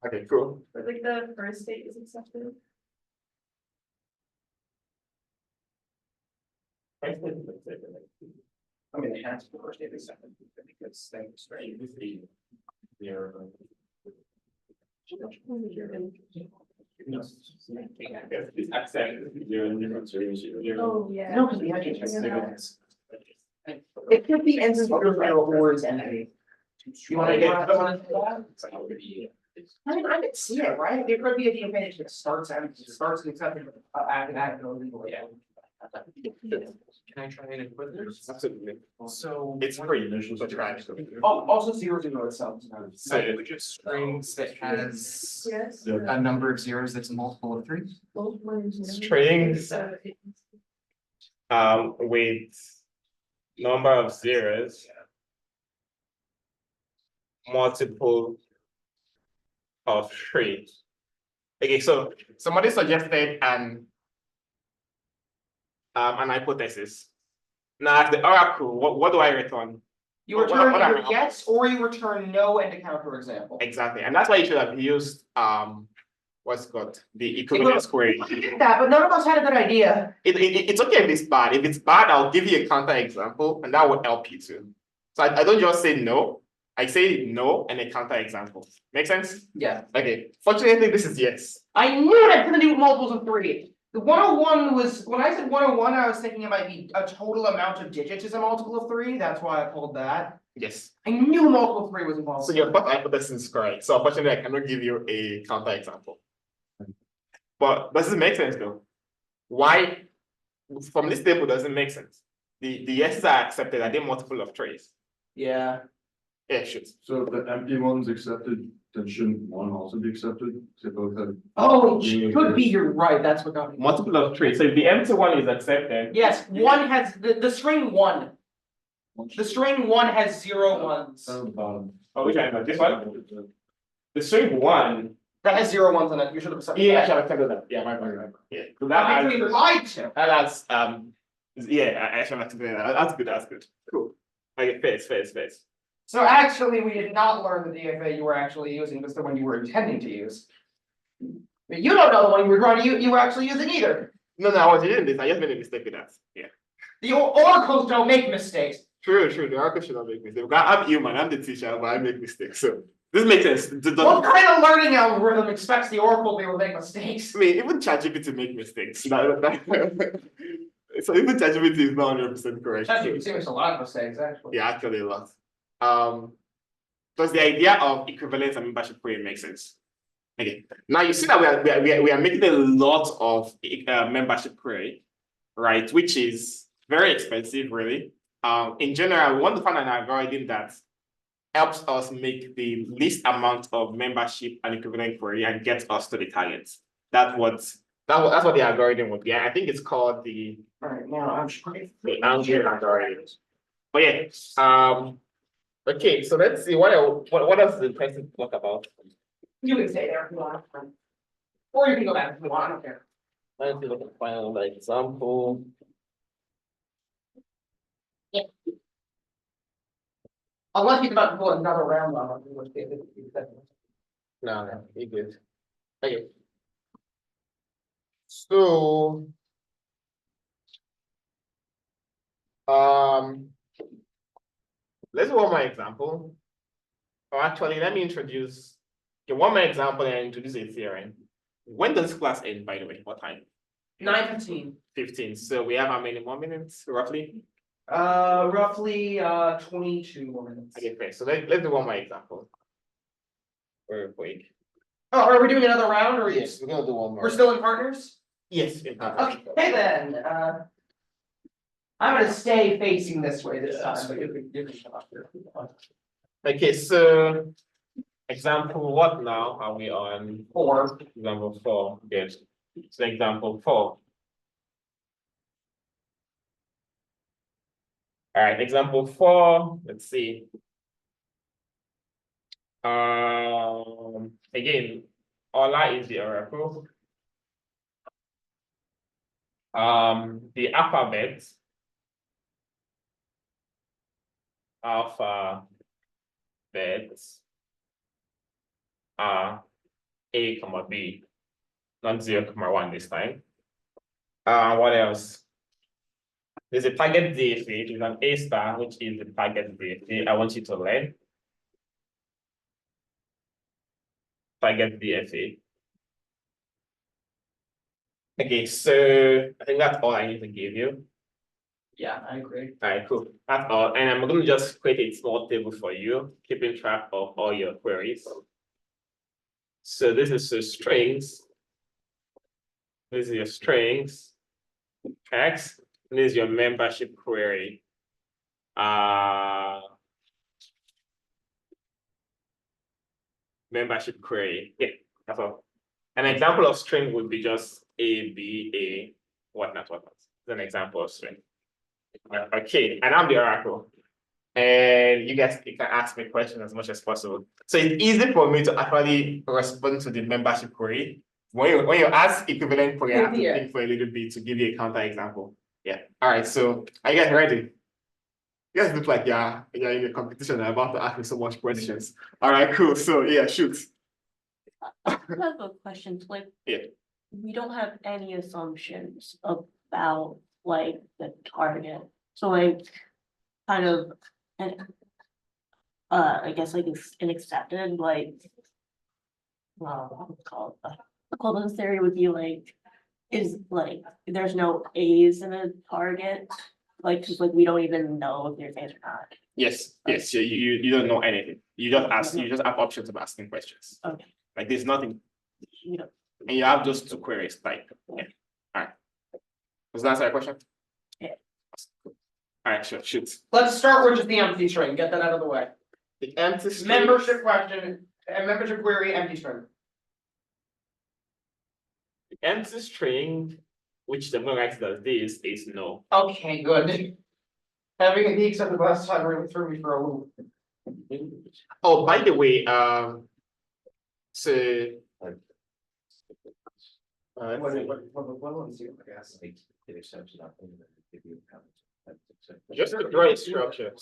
Okay, cool. But like the first state is accepted. I mean, it has to be first data second because things right. Oh, yeah. No, because we had to check seconds. It could be ends or is entity. You want to get? I mean, I can see it, right? There could be a DFA that starts and accepting after that goes legally. Can I try an equivalence? Absolutely. So. It's free. So try. Oh, also 0, 0 itself. So which is strings that has Yes. a number of zeros that's a multiple of 3? Strings with number of zeros multiple of 3. Okay, so somebody suggested an hypothesis. Now, as the oracle, what do I return? You What- return what either am I- yes or you return no and a counterexample. Exactly, and that's why you should have used what's it called, the equivalence query. We did that, but none of us had a good idea. It's okay if it's bad. If it's bad, I'll give you a counter example, and that will help you too. So I don't just say no. I say no and a counter example. Make sense? Yeah. Okay. Fortunately, this is yes. I knew it had to do multiples of 3. The 101 was, when I said 101, I was thinking it might be a total amount of digits is a multiple of 3. That's why I pulled that. Yes. I knew multiple of 3 was involved. So your first hypothesis is correct. So unfortunately, I cannot give you a counter example. But does it make sense though? Why? From this table doesn't make sense. The yeses are accepted. Are they multiple of 3s? Yeah. Yeah, shoot. So if the empty one's accepted, then shouldn't one also be accepted? They both have. Oh, it should be, you're right, that's what got me. Multiple of 3. So if the empty one is accepted, Yes, one has, the string 1. The string 1 has 0 ones. Down at the bottom. oh, which one? This one? The string 1. That has 0 ones in it, you should have accepted Yeah, I that. should have accepted that. Yeah, my. Yeah. So That that makes me adds, lied to. that's yeah, I should have accepted that. That's good. That's good. Cool. Okay, face. So actually, we did not learn the DFA you were actually using, just the one you were intending to use. But you don't know the one you were trying to you were actually using either. No, I wasn't doing this. I just made a mistake with that. Yeah. The oracles don't make mistakes. True. The oracle should not make mistakes. I'm human. I'm the teacher, but I make mistakes. So this makes sense. What kind of learning algorithm expects the oracle to be able to make mistakes? I mean, even ChatGPT make mistakes. So even ChatGPT is not 100% correct. ChatGPT makes a lot of mistakes, actually. Yeah, actually a lot. Does the idea of equivalence and membership query make sense? Okay. Now you see that we are making a lot of membership query, right? Which is very expensive, really. In general, we want to find an algorithm that helps us make the least amount of membership and equivalent query and gets us to the target. That's what the algorithm would be. I think it's called the Alright, now I'm trying. Algorithm algorithm. But yeah, okay, so let's see what else the person talk about. You can stay there if you want. Or you can go back if you want, I don't care. Let's look at the final example. Unless you're about to pull another round on it. No, you're good. Okay. So let's do one more example. Or actually, let me introduce one more example and introduce a theorem. When does class end, by the way? What time? 9:15. 15. So we have how many more minutes, roughly? Roughly 22 more minutes. Okay, great. So let's do one more example. Very quick. Oh, are we doing another round or? Yes, we're gonna do one more. We're still in partners? Yes. In fact. Okay, then, I'm gonna stay facing this way this time, but you can come up here. Okay, so example what now are we on? 4. Example 4. Yes. So example 4. All right, example 4. Let's see. Again, Ola is the oracle. The alphabets are A, B, not 0, 1 this time. What else? There's a target DFA, there's an A star, which is the target DFA. I want you to learn. Target DFA. Okay, so I think that's all I need to give you. Yeah, I agree. All right, cool. That's all. And I'm going to just create a small table for you, keeping track of all your queries. So this is the strings. This is your strings. X. And this is your membership query. Membership query. Yeah, that's all. An example of string would be just A, B, A, whatnot. It's an example of string. Okay, and I'm the oracle. And you guys can ask me questions as much as possible. So it's easy for me to actually respond to the membership query. When you ask equivalent query, I have to think for a little bit to give you a counter example. Yeah. All right. So are you guys ready? You guys look like you're in a competition and about to ask me so much questions. All right, cool. So yeah, shoot. I have a question, like. Yeah. We don't have any assumptions about like the target, so like, kind of. And I guess like it's an accepted, like. Well, what's it called, the equivalence theory would be like, is like, there's no A's in a target. Like, cause like we don't even know if there's A's or not. Yes, yes. You don't know anything. You just ask. You just have options of asking questions. Okay. Like there's nothing, You know, and you have just two queries. Like, yeah. All right. Was that answer your question? Yeah. All right, sure. Shoot. Let's start with just the empty string, get that out of the way. The empty string. Membership question, membership query, empty string. The empty string, which the going to write as this, is no. Okay, good. Having a accepted the last time really threw me for a loop. Oh, by the way, so Let's see, I guess. It accepts nothing. If you have it. just to draw a structure.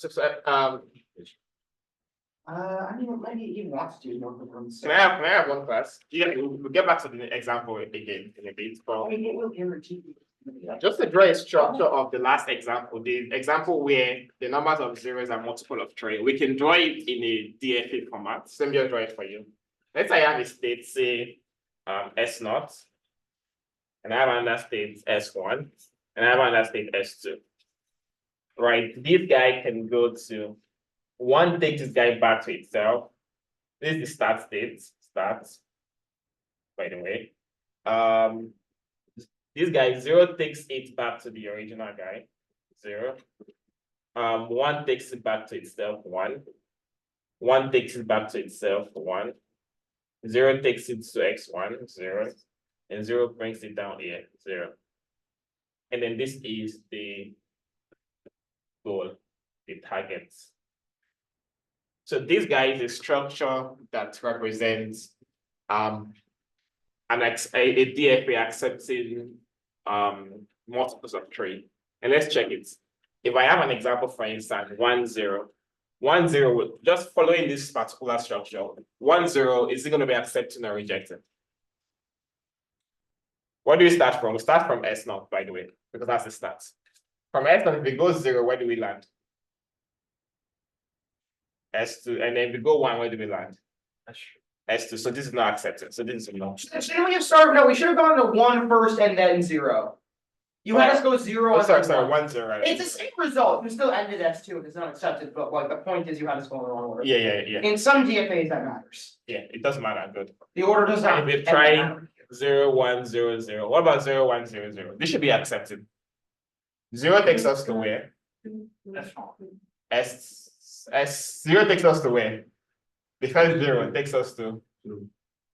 I mean, maybe he wants to know the ones. Can I have one class? Yeah, we'll get back to the example again in a bit. But It will guarantee. just to draw a structure of the last example, the example where the numbers of zeros are multiple of 3, we can draw it in a DFA format. So let me just draw it for you. Let's say I have a state, say S0, and I have another state S1, and I have another state S2. Right, this guy can go to one, takes this guy back to itself. This is the start state, starts, by the way. This guy 0 takes it back to the original guy, 0. 1 takes it back to itself, 1. 1 takes it back to itself, 1. 0 takes it to x1, 0. And 0 brings it down here, 0. And then this is the goal, the target. So this guy is a structure that represents a DFA accepting multiples of 3. And let's check it. If I have an example, for instance, 1, 0, 1, 0, just following this particular structure, 1, 0, is it going to be accepting or rejected? Where do we start from? We start from S0, by the way, because that's the start. From S0, if it goes 0, where do we land? S2, and then if we go 1, where do we land? S2. So this is not accepted. So this is no. Shouldn't we have started? No, we should have gone to 1 first and then 0. You had us go 0. Oh, sorry, 1, 0. Right. It's the same result. You still ended S2 if it's not accepted, but like the point is you had us go in the wrong order. Yeah. In some DFAs that matters. Yeah, it doesn't matter. Good. The order does not. If we're trying 0, 1, 0, 0. What about 0, 1, 0, 0? This should be accepted. 0 takes us to where? S0 takes us to where? The first 0 takes us to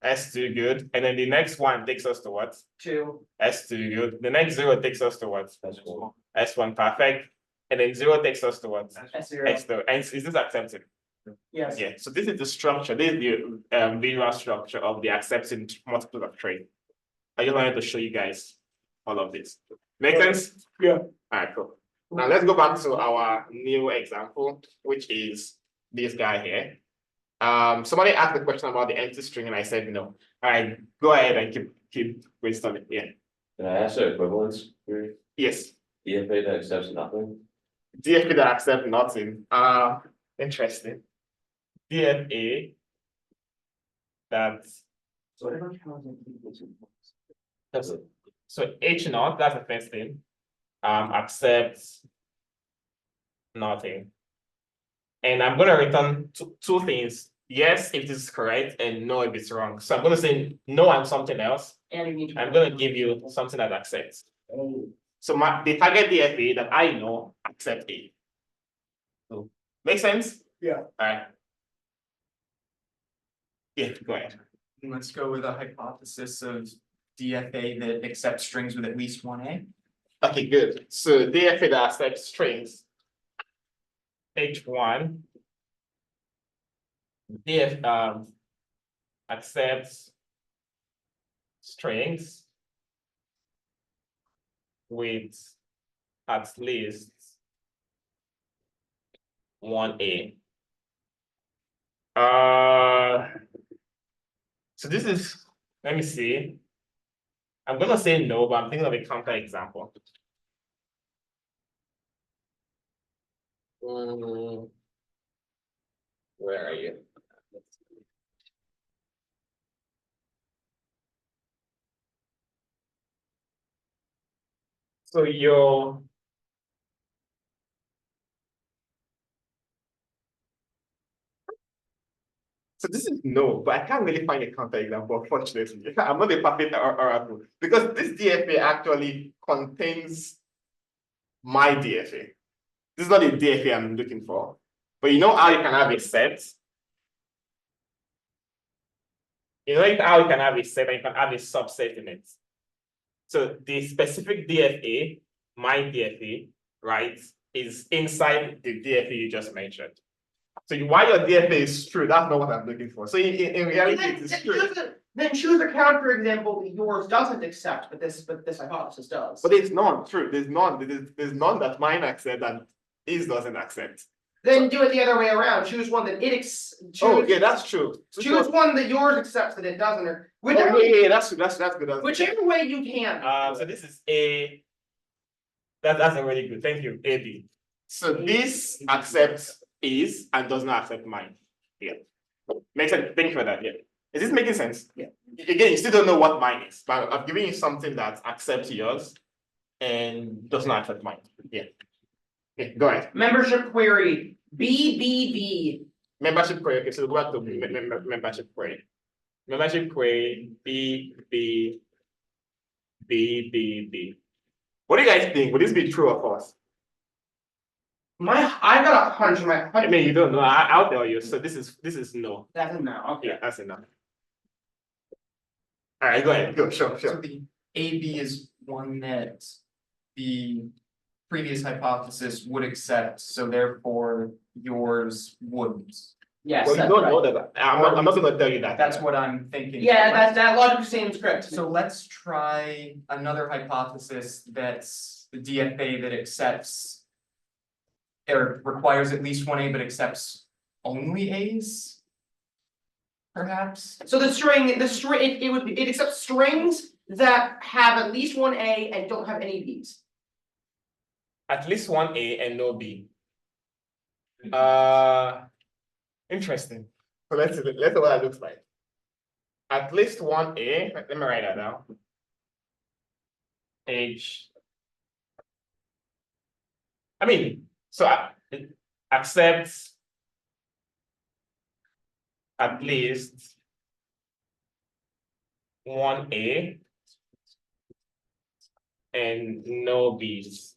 S2, good. And then the next one takes us to what? 2. S2, good. The next 0 takes us to what? S1. S1, perfect. And then 0 takes us to what? S0. S2. And is this accepted? Yes. Yeah. So this is the structure. This is the visual structure of the accepting multiple of 3. I just wanted to show you guys all of this. Make sense? Yeah. All right, cool. Now let's go back to our new example, which is this guy here. Somebody asked the question about the empty string, and I said no. All right, go ahead and keep brainstorming. Yeah. Can I ask an equivalence query? Yes. DFA that accepts nothing? DFA that accept nothing. Interesting. DFA that so H0, that's the first thing. Accepts nothing. And I'm going to return two things. Yes, if this is correct, and no, if it's wrong. So I'm going to say no and something else. And I'm going to give you something that accepts. So the target DFA that I know accept A. So, make sense? Yeah. All right. Yeah, go ahead. Let's go with a hypothesis of DFA that accepts strings with at least 1A. Okay, good. So DFA that accepts strings, H1, accepts strings with at least 1A. So this is, let me see. I'm gonna say no, but I'm thinking of a counter example. Where are you? So your So this is no, but I can't really find a counter example, unfortunately. I'm not a perfect oracle because this DFA actually contains my DFA. This is not a DFA I'm looking for. But you know how you can have a set? You know how you can have a set and you can have a subset in it. So the specific DFA, my DFA, right, is inside the DFA you just mentioned. So while your DFA is true, that's not what I'm looking for. So in reality, it is true. Then choose a counterexample that yours doesn't accept, but this hypothesis does. But it's not true. There's none that mine accepts and his doesn't accept. Then do it the other way around. Choose one that Oh yeah, that's true. choose one that yours accepts that it doesn't, or Oh, yeah, that's good. That's good. whichever way you can. So this is A. That's a really good. Thank you. AB. So this accepts is and does not accept mine. Yeah. Makes sense. Thank you for that. Yeah. Is this making sense? Yeah. Again, you still don't know what mine is, but I've given you something that accepts yours and does not accept mine. Yeah. Okay, go ahead. Membership query BBB. Membership query. Okay, so go back to membership query. Membership query B. What do you guys think? Would this be true or false? I got a hunch. I mean, you don't know. I'll tell you. So this is no. That's a no. Okay. Yeah, that's enough. All right, go ahead. Go. Sure. So the AB is one that the previous hypothesis would accept, so therefore yours wouldn't. Yes. Well, you that's don't right. know that. I'm not going to tell you that. That's what I'm thinking. Yeah, that logic seems correct. So let's try another hypothesis that's the DFA that accepts or requires at least one A but accepts only A's. Perhaps. So it accepts strings that have at least one A and don't have any B's. At least one A and no B. Interesting. So let's see what that looks like. At least one A. Let me write that down. It accepts at least one A and no B's.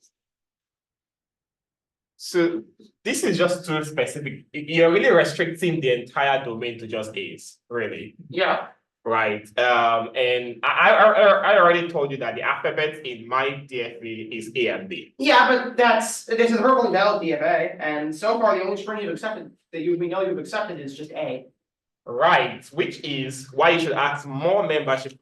So this is just too specific. You're really restricting the entire domain to just A's, really. Yeah. Right. And I already told you that the alphabet in my DFA is A and B. Yeah, but this is a verbally valid DFA, and so far the only string you've accepted that we know you've accepted is just A. Right, which is why you should ask more membership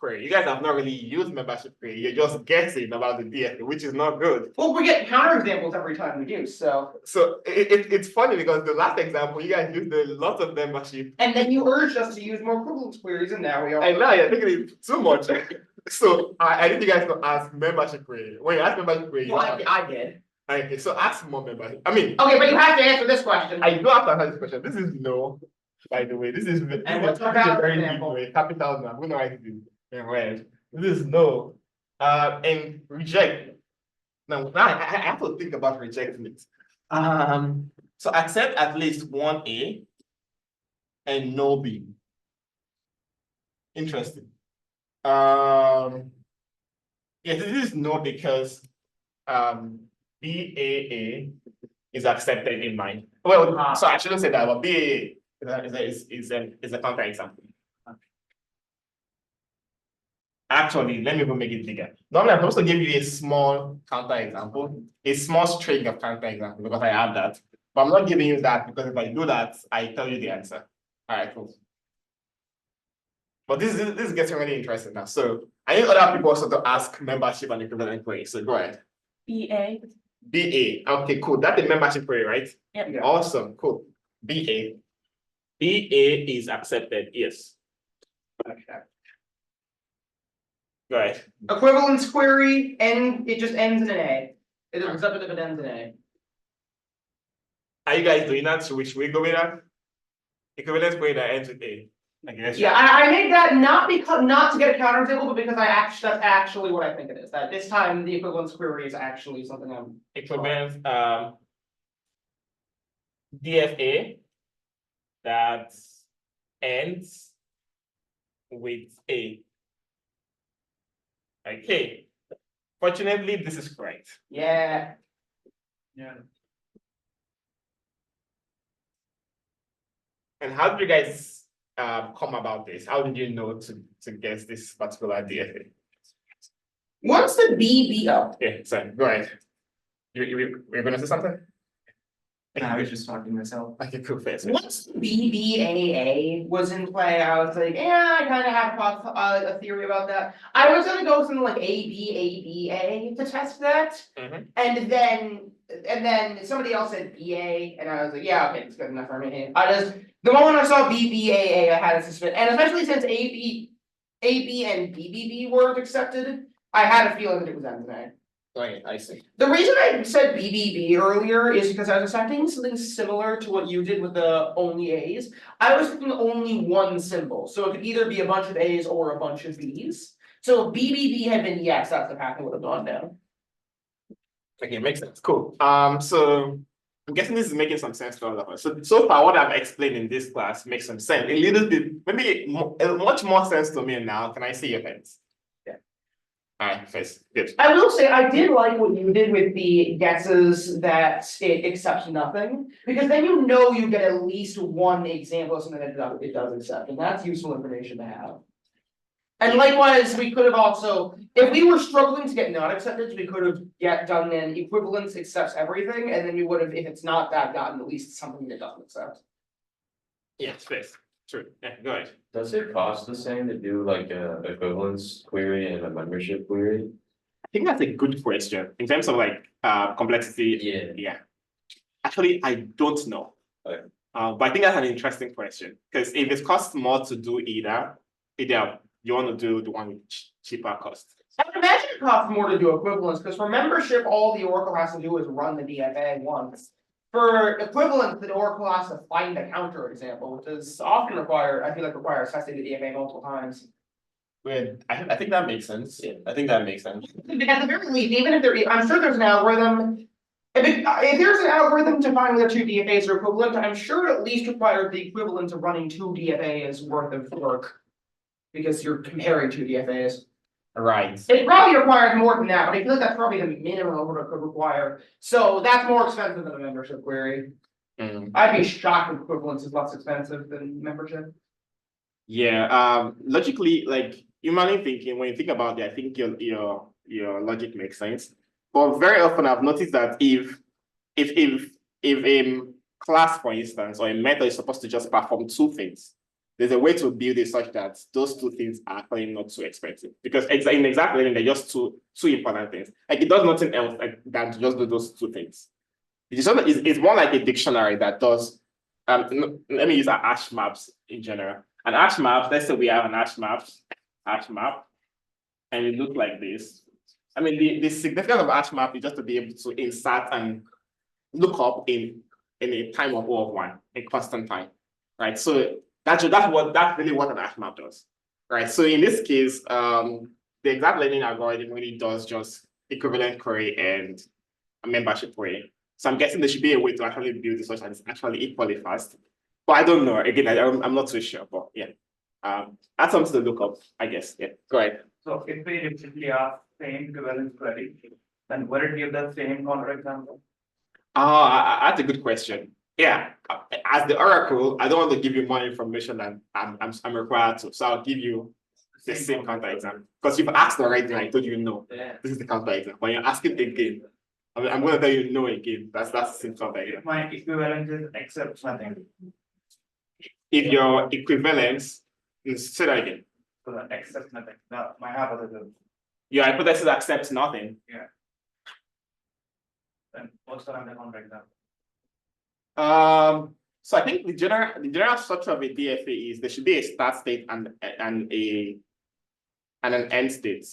query. You guys have not really used membership query. You're just guessing about the DFA, which is not good. Well, we get counterexamples every time we do, so. So it's funny because the last example you guys used a lot of membership. And then you urged us to use more equivalence queries, and now we are. And now you're thinking it's too much. So I need you guys to ask membership query. When you ask membership query, Well, I did. okay, so ask more membership. I mean, Okay, but you have to answer this question. I do have to answer this question. This is no. By the way, this is what's a our very example? big way. Capital no. I'm going to write it in red. This is no. And reject. Now I have to think about rejecting it. So accept at least one A and no B. Interesting. Yeah, this is no because BAA is accepted in mine. Well, so I shouldn't say that, but BAA is a counter example. Actually, let me even make it bigger. Normally, I'm supposed to give you a small counter example, a small string of counter example because I have that. But I'm not giving you that because if I do that, I tell you the answer. All right, cool. But this is getting really interesting now. So I need other people also to ask membership and equivalent queries. So go ahead. BA. BA. Okay, cool. That's the membership query, right? Yep. Awesome, cool. BA. BA is accepted, yes. Go ahead. Equivalence query, and it just ends in an A. It is accepted if it ends in A. Are you guys doing that? Should we go with that? Equivalence query that ends with A. I guess. Yeah, I made that not to get a counter example, but because that's actually what I think it is. That this time the equivalence query is actually something I'm. Equivalence DFA that ends with A. Okay. Fortunately, this is correct. Yeah. Yeah. And how did you guys come about this? How did you know to guess this particular DFA? What's the BBO? Yeah, sorry, go ahead. You're gonna say something? I was just talking myself. Okay, cool, fair. Once BBAA was in play, I was like, yeah, I kind of have a theory about that. I was gonna go something like ABABA to test that, Mhm. and then somebody else said BA, and I was like, yeah, okay, it's good enough for me. The moment I saw BBAA, I had a suspicion, and especially since AB and BBB weren't accepted, I had a feeling that it was MNA. Right, I see. The reason I said BBB earlier is because I was expecting something similar to what you did with the only A's. I was thinking only one symbol, so it could either be a bunch of A's or a bunch of B's. So if BBB had been yes, that's the path I would have gone down. Okay, makes sense. Cool. So I'm guessing this is making some sense to all of us. So far, what I've explained in this class makes some sense. A little bit, maybe much more sense to me now. Can I see your hands? Yeah. All right, first, good. I will say I did like what you did with the guesses that it accepts nothing, because then you know you get at least one example of something that it does accept, and that's useful information to have. And likewise, we could have also, if we were struggling to get not accepted, we could have done an equivalence accepts everything, and then we would have, if it's not that, gotten at least something that doesn't accept. Yes, first. True. Yeah, go ahead. Does it cost the same to do like a equivalence query and a membership query? I think that's a good question in terms of like complexity. Yeah. Yeah. Actually, I don't know. Okay. But I think that's an interesting question, because if it costs more to do either you want to do the one with cheaper cost. I would imagine it costs more to do equivalence, because for membership, all the Oracle has to do is run the DFA once. For equivalence, the Oracle has to find a counterexample, which is often required, I feel like requires testing the DFA multiple times. Wait, I think that makes sense. Yeah, I think that makes sense. At the very least, even if I'm sure there's an algorithm. If there's an algorithm to find whether two DFAs are equivalent, I'm sure it at least requires the equivalent of running two DFAs worth of work. Because you're comparing two DFAs. Right. It probably requires more than that, but I feel like that's probably the minimum of what it could require. So that's more expensive than a membership query. I'd be shocked if equivalence is less expensive than membership. Yeah, logically, like humanly thinking, when you think about it, I think your logic makes sense. But very often I've noticed that if a class, for instance, or a method is supposed to just perform two things, there's a way to build it such that those two things are actually not too expensive. Because in exact learning, they're just two important things. Like it does nothing else than to just do those two things. It's more like a dictionary that does. Let me use hash maps in general. An hash map, let's say we have an hash map, and it looks like this. I mean, the significance of hash map is just to be able to insert and look up in a time of O of 1, a constant time, right? So that's really what an hash map does, right? So in this case, the exact learning algorithm really does just equivalent query and a membership query. So I'm guessing there should be a way to actually build this such that it's actually equally fast. But I don't know. Again, I'm not too sure. But yeah, that's something to look up, I guess. Yeah, go ahead. So if we simply ask same equivalence query, then would it give the same counterexample? That's a good question. Yeah, as the oracle, I don't want to give you more information than I'm required to. So I'll give you the same counterexample. Because you've asked already, I told you no. Yeah. This is the counterexample. When you're asking again, I'm going to tell you no again. That's the same counterexample. If my equivalence is accepts nothing, If your equivalence, say that again. so that accepts nothing, now my hypothesis, Your hypothesis accepts nothing. then what's the rundown breakdown? So I think the general structure of a DFA is there should be a start state and an end state,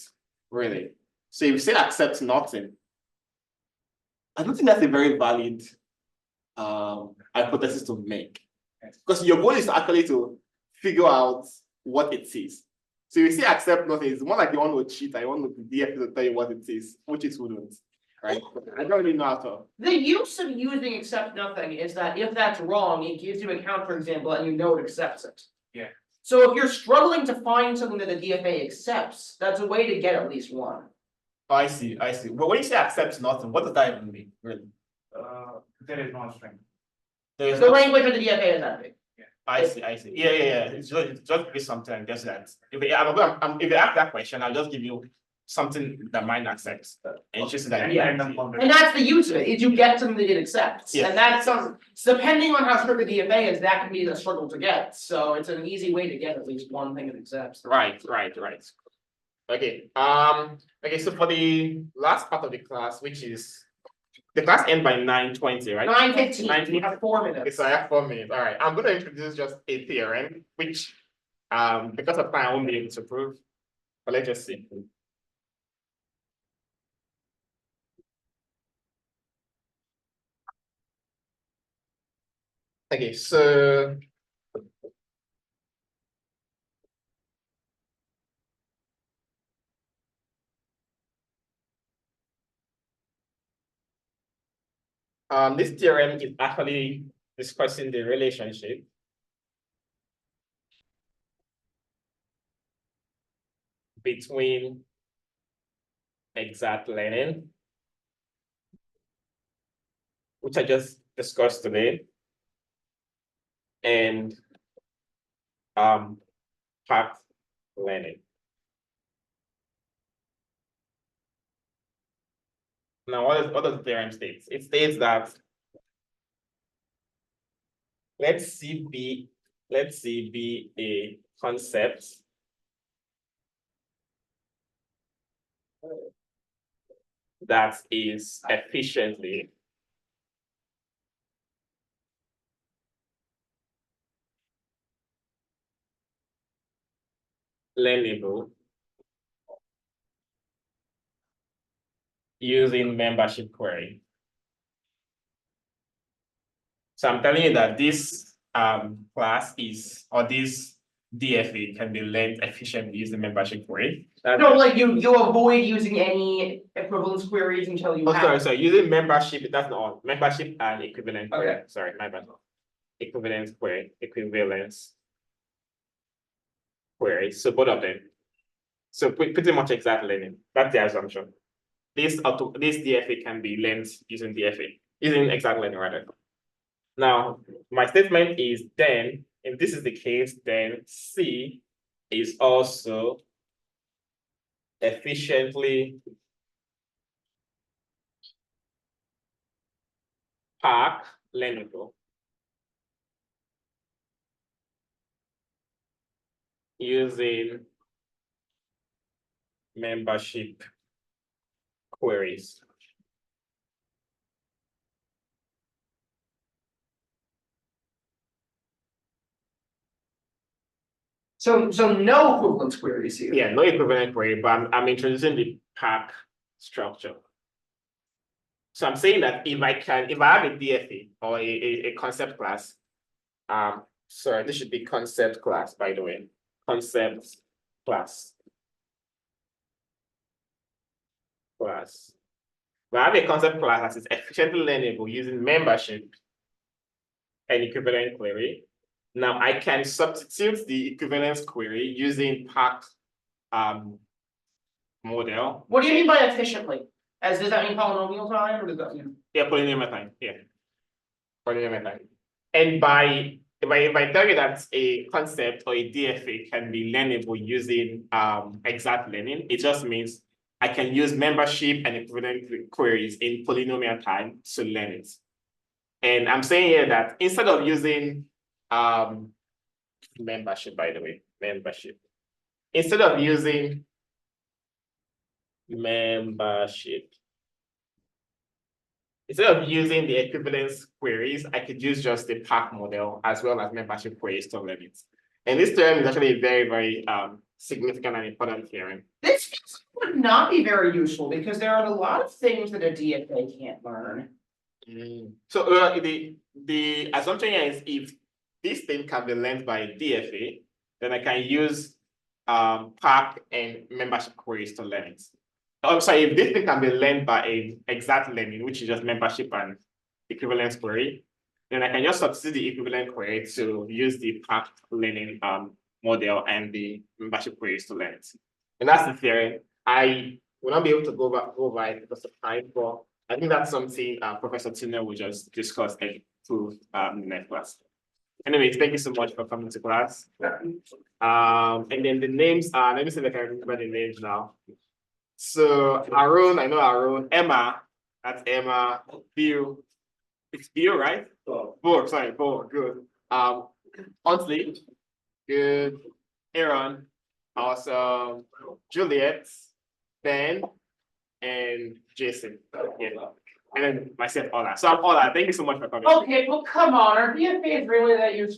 really. So if you say accept nothing, I don't think that's a very valid hypothesis to make. Because your goal is actually to figure out what it is. So if you say accept nothing, it's more like you want to cheat, I want the DFA to tell you what it is, which is wouldn't. Right? I don't really know how to. The use of using accept nothing is that if that's wrong, it gives you a counterexample and you know it accepts it. Yeah. So if you're struggling to find something that the DFA accepts, that's a way to get at least one. Oh, I see. But when you say accept nothing, what does that even mean, really? There is no string. There's The no- language of the DFA is that big. I see. Yeah. It's just be something, just that. If you ask that question, I'll just give you something that mine accepts. And it's just that. Any random And combination. that's the use of it, is you get something that it accepts. Yeah. And that's some, depending on how strict the DFA is, that can be a struggle to get. So it's an easy way to get at least one thing it accepts. Right. Okay. Okay, so for the last part of the class, which is the class end by 9:20, right? 9:15, we have 4 minutes. Okay, so I have 4 minutes. All right, I'm going to introduce just a theorem, which because of time I won't be able to prove. But let's just see. Okay, so this theorem is actually discussing the relationship between exact learning, which I just discussed today, and path learning. Now, what does the theorem state? It states that let's C be a concept that is efficiently learnable using membership query. So I'm telling you that this class is, or this DFA can be learned efficiently using membership query. No, like you avoid using any equivalence queries until you Oh, have. sorry, using membership, that's not all. Membership and equivalent query. Okay. Sorry, my bad. Equivalence query. So both of them. So pretty much exact learning. That's the assumption. This DFA can be learned using exact learning rather. Now, my statement is then, if this is the case, then C is also efficiently pack learnable using membership queries. So no equivalence queries here. Yeah, no equivalent query, but I'm introducing the pack structure. So I'm saying that if I have a DFA or a concept class, sorry, this should be concept class, by the way. Concept class. But I have a concept class that is efficiently learnable using membership and equivalent query. Now I can substitute the equivalence query using pack model. What do you mean by efficiently? Does that mean polynomial time or does that mean? Yeah, polynomial time. Yeah. Polynomial time. And if I tell you that a concept or a DFA can be learnable using exact learning, it just means I can use membership and equivalent queries in polynomial time to learn it. And I'm saying here that instead of using membership, by the way, instead of using instead of using the equivalence queries, I could use just the pack model as well as membership queries to learn it. And this theorem is actually a very, very significant and important theorem. This would not be very useful because there are a lot of things that a DFA can't learn. So the assumption here is if this thing can be learned by a DFA, then I can use pack and membership queries to learn it. Oh, sorry, if this thing can be learned by a exact learning, which is just membership and equivalence query, then I can just substitute the equivalent query to use the pack learning model and the membership queries to learn it. And that's the theory. I will not be able to go over it because of time, but I think that's something Professor Tino will just discuss and prove in the next class. Anyways, thank you so much for coming to class. And then the names are, let me see if I can remember the names now. So Aaron, I know Aaron, Emma, that's Emma, Bill, it's Bill, right? Bo, sorry, Bo, good. Huntley, good. Aaron, awesome. Juliet, Ben, and Jason. Yeah. And then myself, Ola. So I'm Ola. Thank you so much for coming. Okay, well, come on, our DFA is really that useful.